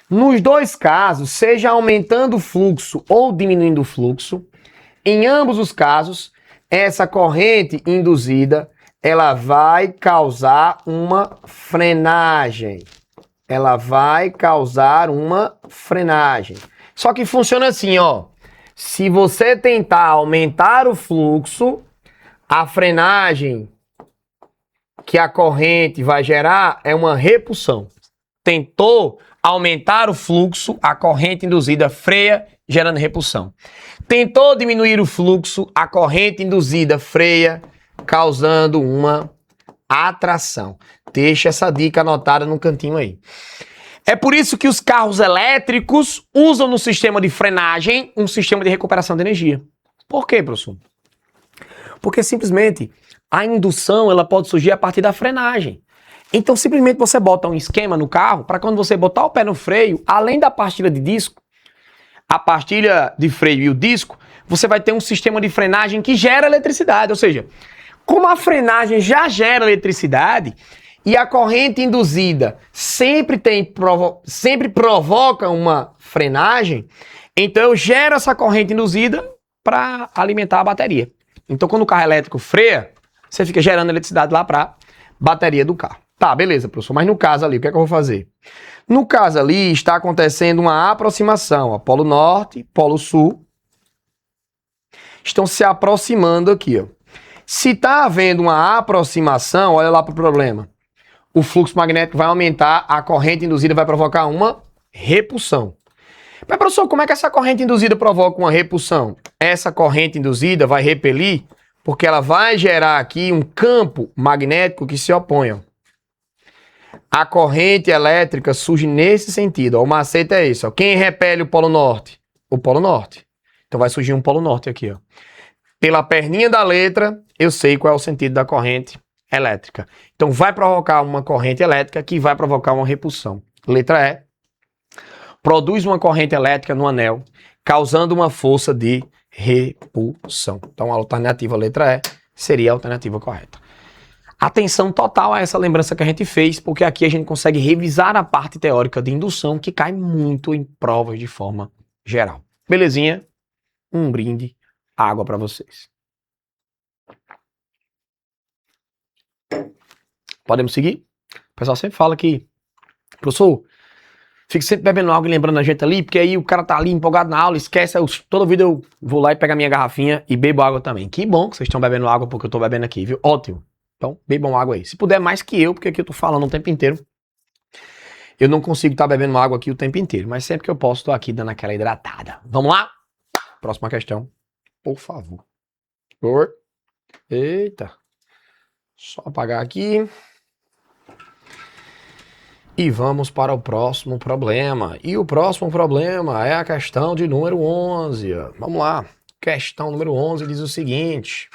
Nos dois casos, seja aumentando o fluxo ou diminuindo o fluxo, em ambos os casos, essa corrente induzida, ela vai causar uma frenagem. Ela vai causar uma frenagem. Só que funciona assim, ó. Se você tentar aumentar o fluxo, a frenagem que a corrente vai gerar é uma repulsão. Tentou aumentar o fluxo, a corrente induzida freia, gerando repulsão. Tentou diminuir o fluxo, a corrente induzida freia, causando uma atração. Deixa essa dica anotada no cantinho aí. É por isso que os carros elétricos usam no sistema de frenagem um sistema de recuperação de energia. Por quê, professor? Porque simplesmente a indução ela pode surgir a partir da frenagem. Então simplesmente você bota um esquema no carro para quando você botar o pé no freio, além da pastilha de disco, a pastilha de freio e o disco, você vai ter um sistema de frenagem que gera eletricidade. Ou seja, como a frenagem já gera eletricidade e a corrente induzida sempre provoca uma frenagem, então eu gero essa corrente induzida para alimentar a bateria. Então quando o carro elétrico freia, você fica gerando eletricidade lá para a bateria do carro. Tá, beleza, professor, mas no caso ali, o que é que eu vou fazer? No caso ali, está acontecendo uma aproximação, ó, Polo Norte, Polo Sul, estão se aproximando aqui, ó. Se está havendo uma aproximação, olha lá para o problema. O fluxo magnético vai aumentar, a corrente induzida vai provocar uma repulsão. Mas, professor, como é que essa corrente induzida provoca uma repulsão? Essa corrente induzida vai repelir, porque ela vai gerar aqui um campo magnético que se opõe, ó. A corrente elétrica surge nesse sentido. Ó. O macete é esse. Ó. Quem repele o Polo Norte? O Polo Norte. Então vai surgir um Polo Norte aqui. Ó. Pela perninha da letra, eu sei qual é o sentido da corrente elétrica. Então vai provocar uma corrente elétrica que vai provocar uma repulsão. Letra E. Produz uma corrente elétrica no anel, causando uma força de repulsão. Então a alternativa letra E seria a alternativa correta. Atenção total a essa lembrança que a gente fez, porque aqui a gente consegue revisar a parte teórica de indução que cai muito em provas de forma geral. Belezinha? Um brinde, água para vocês. Podemos seguir? O pessoal sempre fala que, professor, fica sempre bebendo água e lembrando a gente ali, porque aí o cara tá ali empolgado na aula, esquece, toda vida eu vou lá e pego a minha garrafinha e bebo água também. Que bom que vocês estão bebendo água porque eu tô bebendo aqui, viu? Ótimo. Então, bebam água aí. Se puder mais que eu, porque aqui eu tô falando o tempo inteiro. Eu não consigo estar bebendo água aqui o tempo inteiro, mas sempre que eu posso, tô aqui dando aquela hidratada. Vamos lá? Próxima questão, por favor. Eita. Só apagar aqui. E vamos para o próximo problema. E o próximo problema é a questão de número 11. Vamos lá. Questão número 11 diz o seguinte.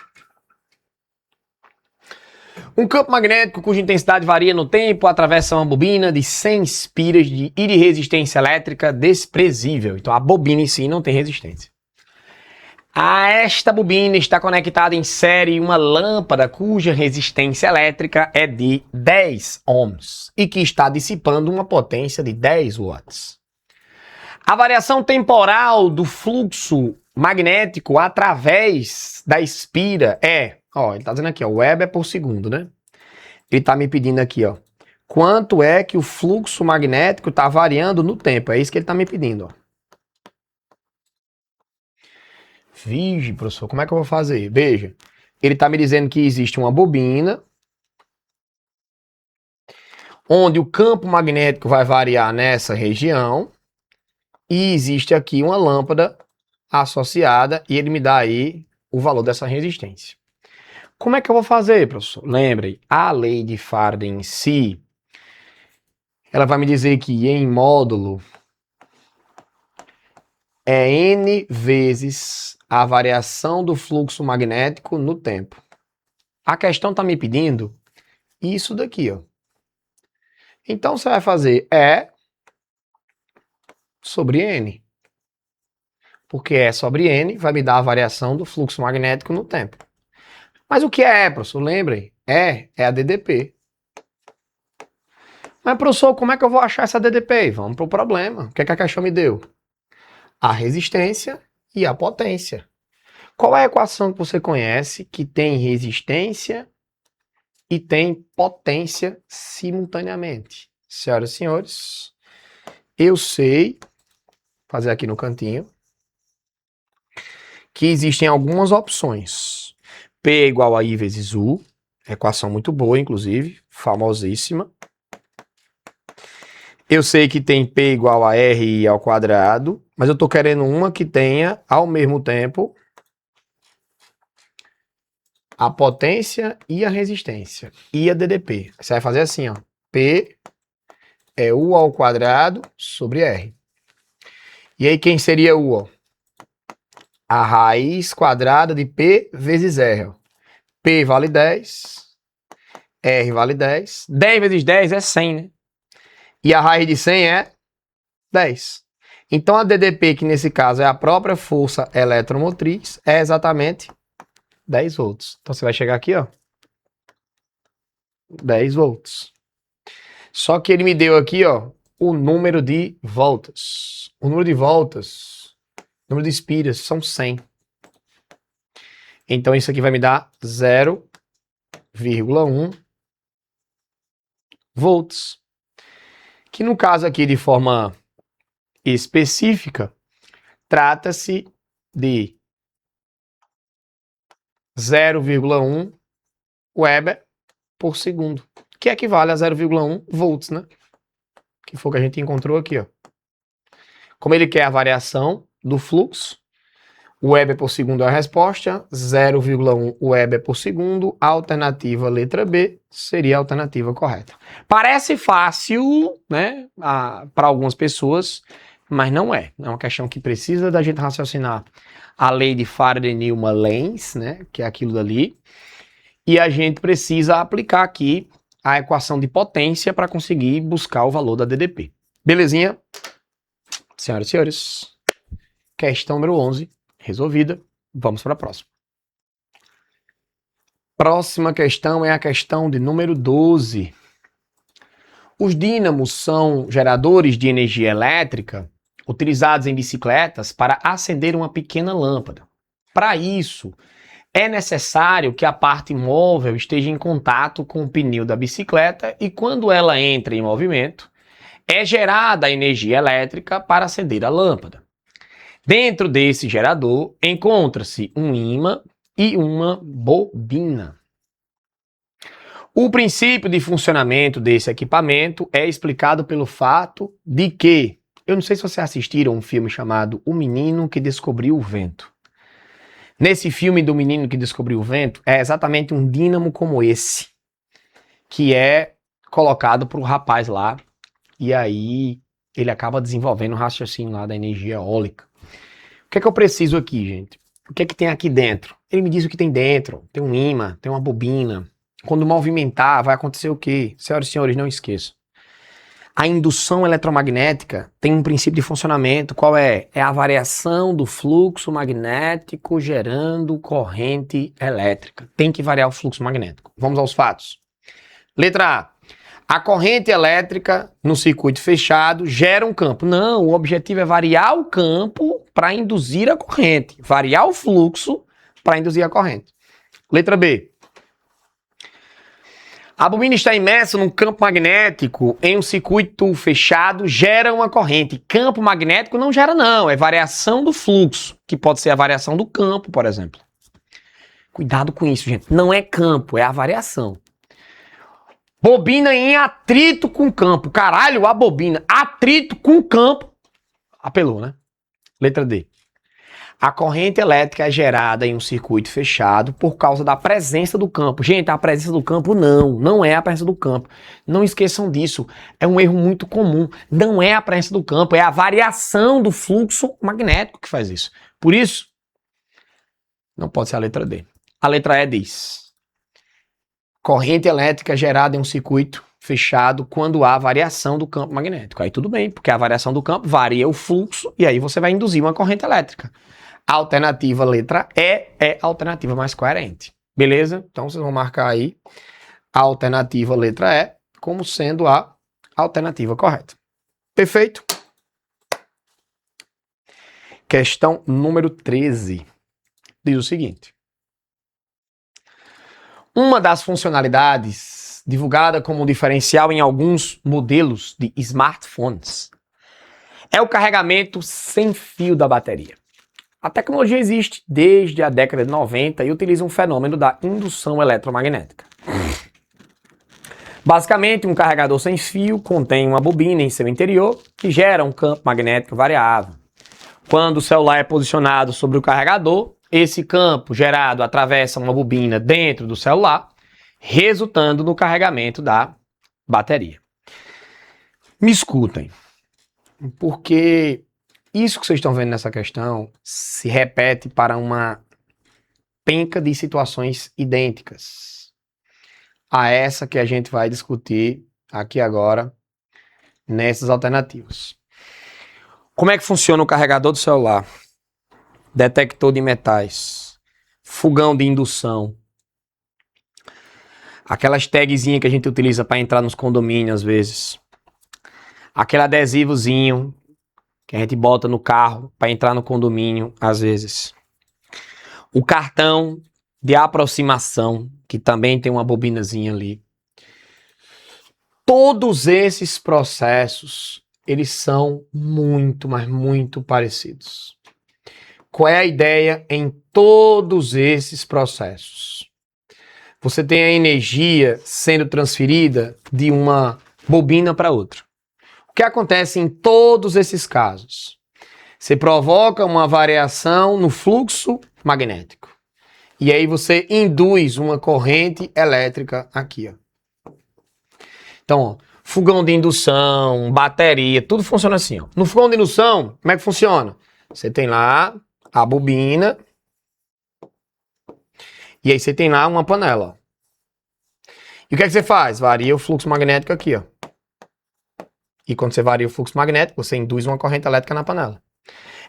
Um campo magnético cuja intensidade varia no tempo atravessa uma bobina de 100 espiras e de resistência elétrica desprezível. Então a bobina em si não tem resistência. A esta bobina está conectada em série uma lâmpada cuja resistência elétrica é de 10 ohms e que está dissipando uma potência de 10 watts. A variação temporal do fluxo magnético através da espira é, ele está dizendo aqui, o Weber por segundo, né? Ele está me pedindo aqui, quanto é que o fluxo magnético está variando no tempo? É isso que ele está me pedindo, Vige, professor, como é que eu vou fazer? Veja, ele está me dizendo que existe uma bobina onde o campo magnético vai variar nessa região e existe aqui uma lâmpada associada e ele me dá aí o valor dessa resistência. Como é que eu vou fazer, professor? Lembre, a lei de Faraday em si, ela vai me dizer que em módulo é N vezes a variação do fluxo magnético no tempo. A questão está me pedindo isso daqui, Então você vai fazer E sobre N. Porque E sobre N vai me dar a variação do fluxo magnético no tempo. Mas o que é E, professor? Lembrem, E é a DDP. Mas, professor, como é que eu vou achar essa DDP? Vamos para o problema. O que é que a questão me deu? A resistência e a potência. Qual é a equação que você conhece que tem resistência e tem potência simultaneamente? Senhoras e senhores, eu sei, fazer aqui no cantinho, que existem algumas opções. P é igual a I vezes U, equação muito boa, inclusive, famosíssima. Eu sei que tem P igual a RI ao quadrado, mas eu estou querendo uma que tenha, ao mesmo tempo, a potência e a resistência, e a DDP. Você vai fazer assim, P é U ao quadrado sobre R. E aí quem seria U? A raiz quadrada de P vezes R. P vale 10, R vale 10. 10 vezes 10 é 100, né? E a raiz de 100 é 10. Então a DDP, que nesse caso é a própria força eletromotriz, é exatamente 10 volts. Então você vai chegar aqui, 10 volts. Só que ele me deu aqui, o número de voltas. O número de voltas, o número de espiras são 100. Então isso aqui vai me dar 0,1 volts. Que no caso aqui, de forma específica, trata-se de 0,1 Weber por segundo, que equivale a 0,1 volts, né? Que foi o que a gente encontrou aqui, Como ele quer a variação do fluxo, o Weber por segundo é a resposta, 0,1 Weber por segundo, a alternativa letra B seria a alternativa correta. Parece fácil, né, para algumas pessoas, mas não é. É uma questão que precisa da gente raciocinar a lei de Faraday-Newman-Lenz, né, que é aquilo dali, e a gente precisa aplicar aqui a equação de potência para conseguir buscar o valor da DDP. Belezinha? Senhoras e senhores, questão número 11. Resolvida. Vamos para a próxima. Próxima questão é a questão de número 12. Os dínamos são geradores de energia elétrica utilizados em bicicletas para acender uma pequena lâmpada. Para isso, é necessário que a parte móvel esteja em contato com o pneu da bicicleta e quando ela entra em movimento, é gerada a energia elétrica para acender a lâmpada. Dentro desse gerador, encontra-se um ímã e uma bobina. O princípio de funcionamento desse equipamento é explicado pelo fato de que, eu não sei se vocês assistiram um filme chamado O Menino que Descobriu o Vento. Nesse filme do Menino que Descobriu o Vento, é exatamente um dínamo como esse, que é colocado para o rapaz lá, e aí ele acaba desenvolvendo o raciocínio lá da energia eólica. O que é que eu preciso aqui, gente? O que é que tem aqui dentro? Ele me diz o que tem dentro. Tem um ímã, tem uma bobina. Quando movimentar, vai acontecer o quê? Senhoras e senhores, não esqueçam. A indução eletromagnética tem um princípio de funcionamento. Qual é? É a variação do fluxo magnético gerando corrente elétrica. Tem que variar o fluxo magnético. Vamos aos fatos. Letra A. A corrente elétrica no circuito fechado gera um campo. Não, o objetivo é variar o campo para induzir a corrente. Variar o fluxo para induzir a corrente. Letra B. A bobina está imersa num campo magnético em um circuito fechado, gera uma corrente. Campo magnético não gera não, é variação do fluxo, que pode ser a variação do campo, por exemplo. Cuidado com isso, gente. Não é campo, é a variação. Bobina em atrito com campo. Caralho, a bobina. Atrito com campo. Apelou, né? Letra D. A corrente elétrica é gerada em um circuito fechado por causa da presença do campo. Gente, a presença do campo não é a presença do campo. Não esqueçam disso, é um erro muito comum. Não é a presença do campo, é a variação do fluxo magnético que faz isso. Por isso, não pode ser a letra D. A letra E diz: corrente elétrica gerada em um circuito fechado quando há variação do campo magnético. Aí tudo bem, porque a variação do campo varia o fluxo e aí você vai induzir uma corrente elétrica. A alternativa letra E é a alternativa mais coerente. Beleza? Então vocês vão marcar aí a alternativa letra E como sendo a alternativa correta. Perfeito? Questão número 13. Diz o seguinte. Uma das funcionalidades divulgada como diferencial em alguns modelos de smartphones é o carregamento sem fio da bateria. A tecnologia existe desde a década de 90 e utiliza um fenômeno da indução eletromagnética. Basicamente, um carregador sem fio contém uma bobina em seu interior que gera um campo magnético variável. Quando o celular é posicionado sobre o carregador, esse campo gerado atravessa uma bobina dentro do celular, resultando no carregamento da bateria. Me escutem, porque isso que vocês estão vendo nessa questão se repete para uma penca de situações idênticas a essa que a gente vai discutir aqui agora nessas alternativas. Como é que funciona o carregador do celular? Detector de metais, fogão de indução, aquelas tagzinhas que a gente utiliza para entrar nos condomínios às vezes, aquele adesivozinho que a gente bota no carro para entrar no condomínio, às vezes. O cartão de aproximação, que também tem uma bobinazinha ali. Todos esses processos, eles são muito, mas muito parecidos. Qual é a ideia em todos esses processos? Você tem a energia sendo transferida de uma bobina para outra. O que acontece em todos esses casos? Você provoca uma variação no fluxo magnético. E aí você induz uma corrente elétrica aqui, ó. Então, ó, fogão de indução, bateria, tudo funciona assim, ó. No fogão de indução, como é que funciona? Você tem lá a bobina e aí você tem lá uma panela, ó. E o que é que você faz? Varia o fluxo magnético aqui, ó. E quando você varia o fluxo magnético, você induz uma corrente elétrica na panela.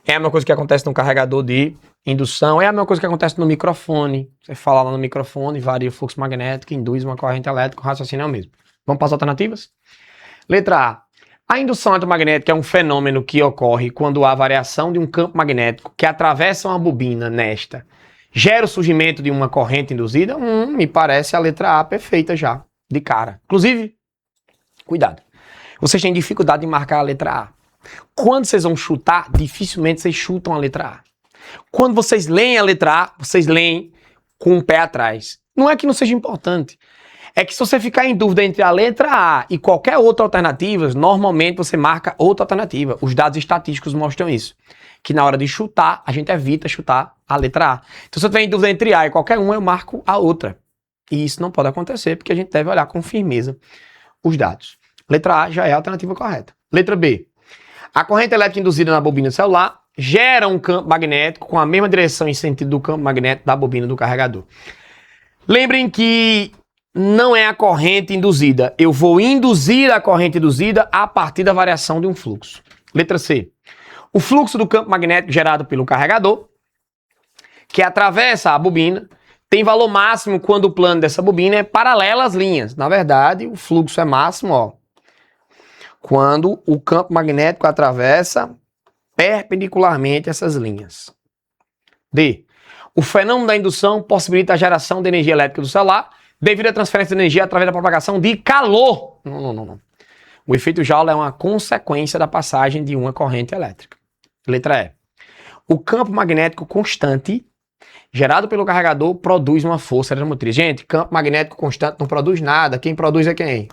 É a mesma coisa que acontece no carregador de indução, é a mesma coisa que acontece no microfone. Você fala lá no microfone, varia o fluxo magnético, induz uma corrente elétrica, o raciocínio é o mesmo. Vamos para as alternativas? Letra A. A indução eletromagnética é um fenômeno que ocorre quando há variação de um campo magnético que atravessa uma bobina nesta. Gera o surgimento de uma corrente induzida? Me parece a letra A perfeita já, de cara. Inclusive, cuidado. Vocês têm dificuldade de marcar a letra A. Quando vocês vão chutar, dificilmente vocês chutam a letra A. Quando vocês leem a letra A, vocês leem com o pé atrás. Não é que não seja importante. É que se você ficar em dúvida entre a letra A e qualquer outra alternativa, normalmente você marca outra alternativa. Os dados estatísticos mostram isso. Que na hora de chutar, a gente evita chutar a letra A. Então se eu tiver em dúvida entre A e qualquer uma, eu marco a outra. E isso não pode acontecer, porque a gente deve olhar com firmeza os dados. Letra A já é a alternativa correta. Letra B. A corrente elétrica induzida na bobina celular gera um campo magnético com a mesma direção e sentido do campo magnético da bobina do carregador. Lembrem que não é a corrente induzida. Eu vou induzir a corrente induzida a partir da variação de um fluxo. Letra C. O fluxo do campo magnético gerado pelo carregador, que atravessa a bobina, tem valor máximo quando o plano dessa bobina é paralelo às linhas. Na verdade, o fluxo é máximo, ó, quando o campo magnético atravessa perpendicularmente essas linhas. D. O fenômeno da indução possibilita a geração de energia elétrica do celular devido à transferência de energia através da propagação de calor. Não. O efeito Joule é uma consequência da passagem de uma corrente elétrica. Letra E. O campo magnético constante gerado pelo carregador produz uma força eletromotriz. Gente, campo magnético constante não produz nada. Quem produz é quem?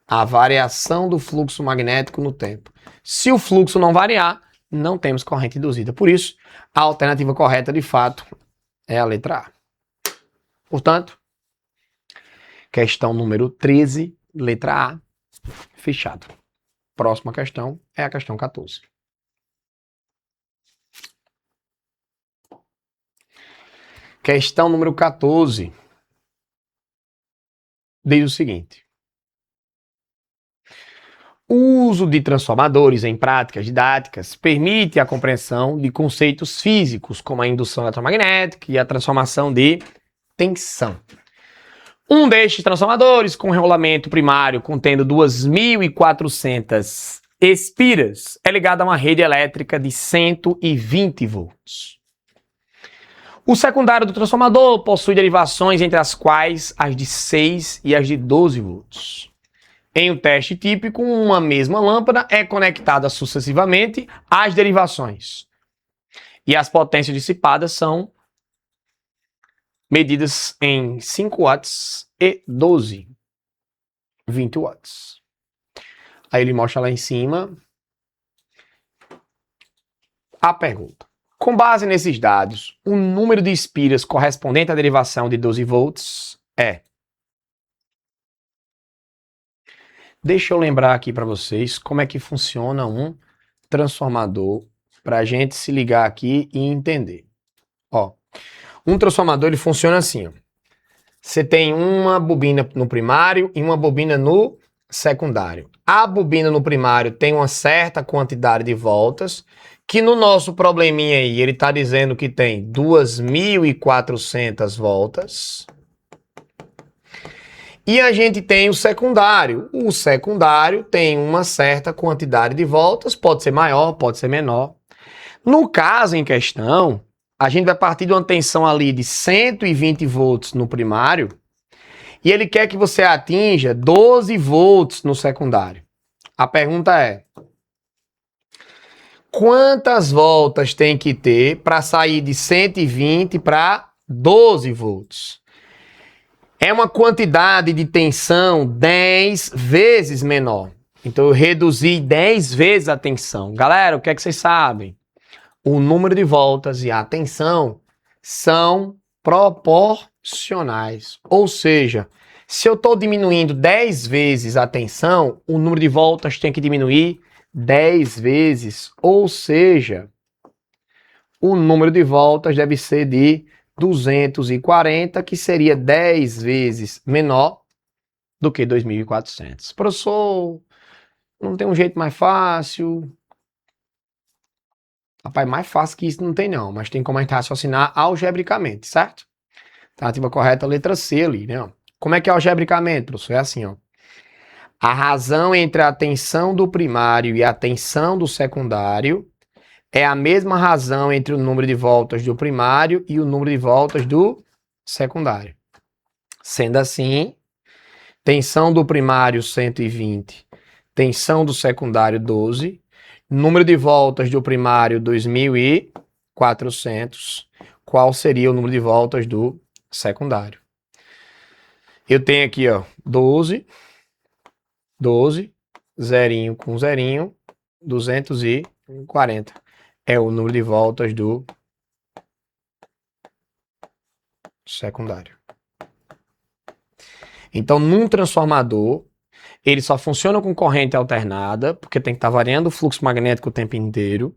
A variação do fluxo magnético no tempo. Se o fluxo não variar, não temos corrente induzida. Por isso, a alternativa correta, de fato, é a letra A. Portanto, questão número 13, letra A, fechado. Próxima questão é a questão 14. Questão número 14 diz o seguinte. O uso de transformadores em práticas didáticas permite a compreensão de conceitos físicos, como a indução eletromagnética e a transformação de tensão. Um destes transformadores, com regulamento primário contendo 2.400 espiras, é ligado a uma rede elétrica de 120 volts. O secundário do transformador possui derivações entre as quais as de 6 e as de 12 volts. Em um teste típico, uma mesma lâmpada é conectada sucessivamente às derivações. E as potências dissipadas são medidas em 5 watts e 20 watts. Aí ele mostra lá em cima a pergunta. Com base nesses dados, o número de espiras correspondente à derivação de 12 volts é... Deixa eu lembrar aqui para vocês como é que funciona um transformador para a gente se ligar aqui e entender. Ó, um transformador ele funciona assim. Ó. Você tem uma bobina no primário e uma bobina no secundário. A bobina no primário tem uma certa quantidade de voltas, que no nosso probleminha aí ele está dizendo que tem 2.400 voltas. E a gente tem o secundário. O secundário tem uma certa quantidade de voltas, pode ser maior, pode ser menor. No caso em questão, a gente vai partir de uma tensão ali de 120 volts no primário e ele quer que você atinja 12 volts no secundário. A pergunta é: quantas voltas tem que ter para sair de 120 para 12 volts? É uma quantidade de tensão 10 vezes menor. Então eu reduzi 10 vezes a tensão. Galera, o que é que vocês sabem? O número de voltas e a tensão são proporcionais. Ou seja, se eu estou diminuindo 10 vezes a tensão, o número de voltas tem que diminuir 10 vezes. Ou seja, o número de voltas deve ser de 240, que seria 10 vezes menor do que 2.400. Professor, não tem um jeito mais fácil? Rapaz, mais fácil que isso não tem não, mas tem como a gente raciocinar algebricamente, certo? Alternativa correta, letra C ali, né? Ó. Como é que é algebricamente, professor? É assim, ó. A razão entre a tensão do primário e a tensão do secundário é a mesma razão entre o número de voltas do primário e o número de voltas do secundário. Sendo assim, tensão do primário 120, tensão do secundário 12, número de voltas do primário 2.400, qual seria o número de voltas do secundário? Eu tenho aqui, ó, 12, zerinho com zerinho, 240. É o número de voltas do secundário. Então, num transformador, ele só funciona com corrente alternada, porque tem que estar variando o fluxo magnético o tempo inteiro.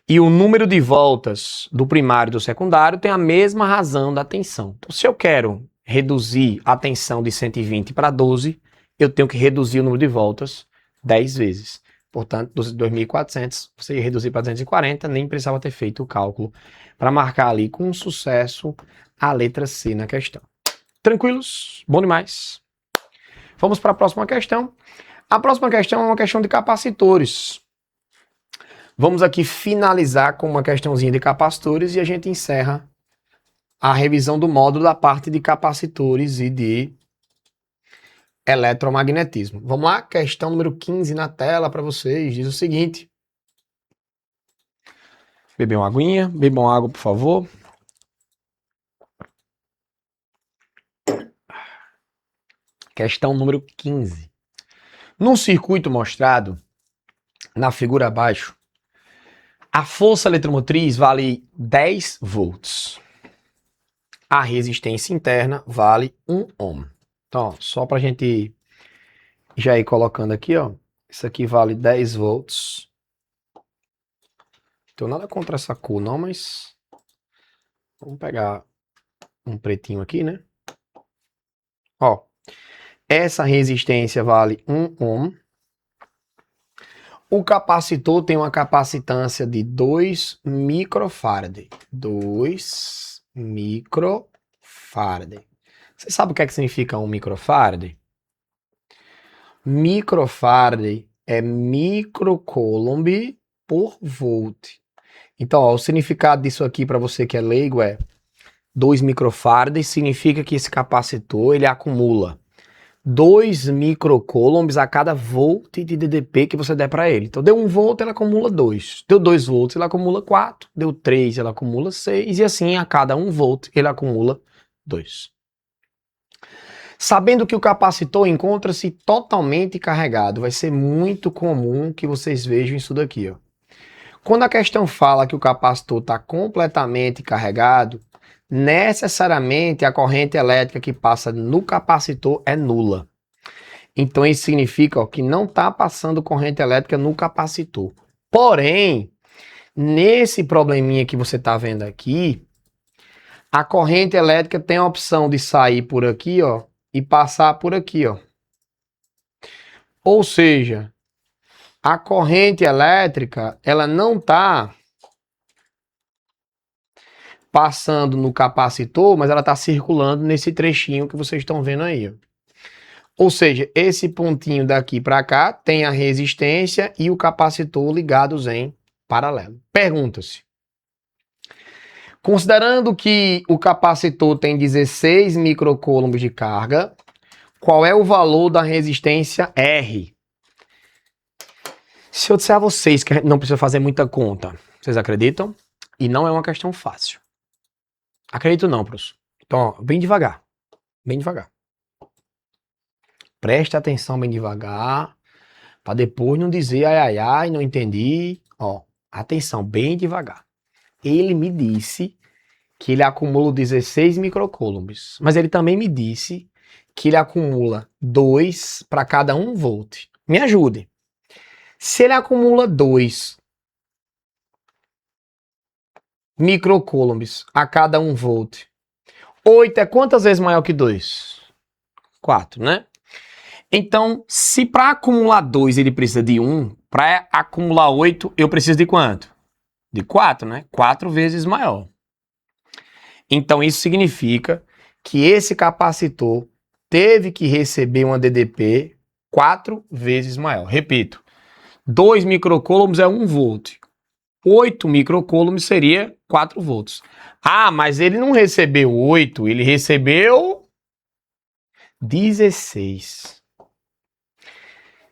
E o número de voltas do primário e do secundário tem a mesma razão da tensão. Então, se eu quero reduzir a tensão de 120 para 12, eu tenho que reduzir o número de voltas 10 vezes. Portanto, dos 2.400, você ia reduzir para 240, nem precisava ter feito o cálculo para marcar ali com sucesso a letra C na questão. Tranquilos? Bom demais. Vamos para a próxima questão. A próxima questão é uma questão de capacitores. Vamos aqui finalizar com uma questãozinha de capacitores e a gente encerra a revisão do módulo da parte de capacitores e de eletromagnetismo. Vamos lá, questão número 15 na tela para vocês. Diz o seguinte. Beber uma aguinha, bebam água, por favor. Questão número 15. Num circuito mostrado na figura abaixo, a força eletromotriz vale 10 volts. A resistência interna vale 1 ohm. Então, ó, só para a gente já ir colocando aqui, ó. Isso aqui vale 10 volts. Não tenho nada contra essa cor não, mas vamos pegar um pretinho aqui, né? Ó, essa resistência vale 1 ohm. O capacitor tem uma capacitância de 2 microfarad. 2 microfarad. Você sabe o que é que significa 1 microfarad? Microfarad é microcoulomb por volt. Então, ó, o significado disso aqui para você que é leigo é 2 microfarads significa que esse capacitor ele acumula 2 microcoulombs a cada volt de DDP que você der para ele. Então, deu 1 volt, ele acumula 2. Deu 2 volts, ele acumula 4. Deu 3, ele acumula 6. E assim, a cada 1 volt, ele acumula 2. Sabendo que o capacitor encontra-se totalmente carregado, vai ser muito comum que vocês vejam isso daqui, ó. Quando a questão fala que o capacitor está completamente carregado, necessariamente a corrente elétrica que passa no capacitor é nula. Então isso significa, ó, que não está passando corrente elétrica no capacitor. Porém, nesse probleminha que você está vendo aqui, a corrente elétrica tem a opção de sair por aqui, ó, e passar por aqui, ó. Ou seja, a corrente elétrica, ela não está passando no capacitor, mas ela está circulando nesse trechinho que vocês estão vendo aí, ó. Ou seja, esse pontinho daqui para cá tem a resistência e o capacitor ligados em paralelo. Pergunta-se: considerando que o capacitor tem 16 microcoulombs de carga, qual é o valor da resistência R? Se eu disser a vocês que não precisa fazer muita conta, vocês acreditam? E não é uma questão fácil. Acredito não, professor. Então, ó, bem devagar. Bem devagar. Preste atenção bem devagar, para depois não dizer ai, ai, ai, não entendi. Ó, atenção, bem devagar. Ele me disse que ele acumula 16 microcoulombs, mas ele também me disse que ele acumula 2 para cada 1 volt. Me ajude. Se ele acumula 2 microcoulombs a cada 1 volt, 8 é quantas vezes maior que 2? 4, né? Então, se para acumular 2 ele precisa de 1, para acumular 8 eu preciso de quanto? De 4, né? 4 vezes maior. Então, isso significa que esse capacitor teve que receber uma DDP 4 vezes maior. Repito, 2 microcoulombs é 1 volt. 8 microcoulombs seria 4 volts. Ah, mas ele não recebeu 8, ele recebeu 16.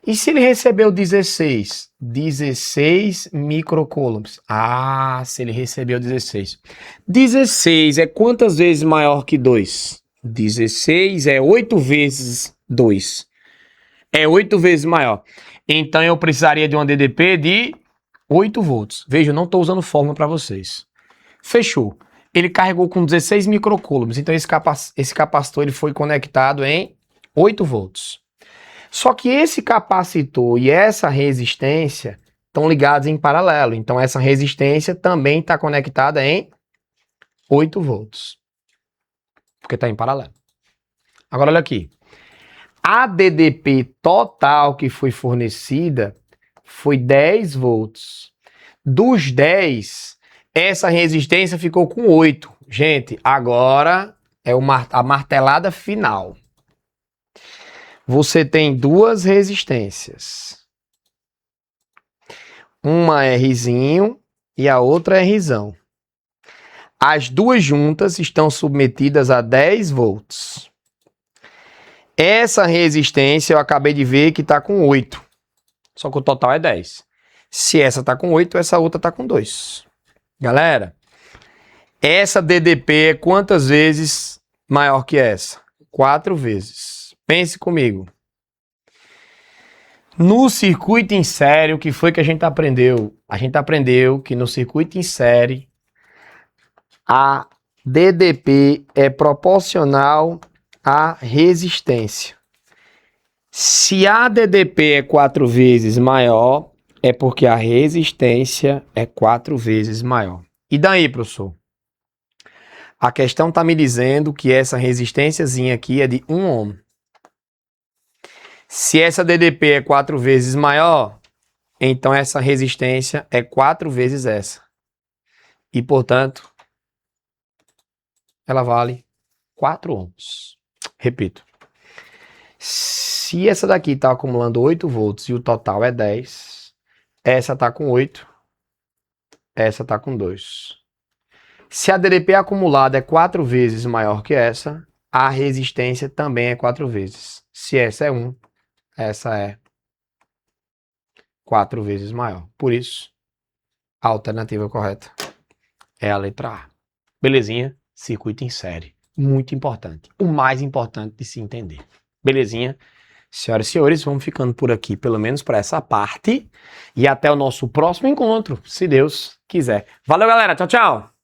E se ele recebeu 16? 16 microcoulombs. Ah, se ele recebeu 16. 16 é quantas vezes maior que 2? 16 é 8 vezes 2. É 8 vezes maior. Então eu precisaria de uma DDP de 8 volts. Veja, eu não estou usando fórmula para vocês. Fechou. Ele carregou com 16 microcoulombs. Então esse capacitor ele foi conectado em 8 volts. Só que esse capacitor e essa resistência estão ligados em paralelo. Então essa resistência também está conectada em 8 volts. Porque está em paralelo. Agora olha aqui. A DDP total que foi fornecida foi 10 volts. Dos 10, essa resistência ficou com 8. Gente, agora é a martelada final. Você tem duas resistências. Uma é Rzinho e a outra é Rzão. As duas juntas estão submetidas a 10 volts. Essa resistência eu acabei de ver que está com 8. Só que o total é 10. Se essa está com 8, essa outra está com 2. Galera, essa DDP é quantas vezes maior que essa? 4 vezes. Pense comigo. No circuito em série, o que foi que a gente aprendeu? A gente aprendeu que no circuito em série, a DDP é proporcional à resistência. Se a DDP é 4 vezes maior, é porque a resistência é 4 vezes maior. E daí, professor? A questão está me dizendo que essa resistênciazinha aqui é de 1 ohm. Se essa DDP é 4 vezes maior, então essa resistência é 4 vezes essa. E, portanto, ela vale 4 ohms. Repito. Se essa daqui está acumulando 8 volts e o total é 10, essa está com 8, essa está com 2. Se a DDP acumulada é 4 vezes maior que essa, a resistência também é 4 vezes. Se essa é 1, essa é 4 vezes maior. Por isso, a alternativa correta é a letra A. Belezinha? Circuito em série. Muito importante. O mais importante de se entender. Belezinha? Senhoras e senhores, vamos ficando por aqui, pelo menos para essa parte. E até o nosso próximo encontro, se Deus quiser. Valeu, galera. Tchau, tchau.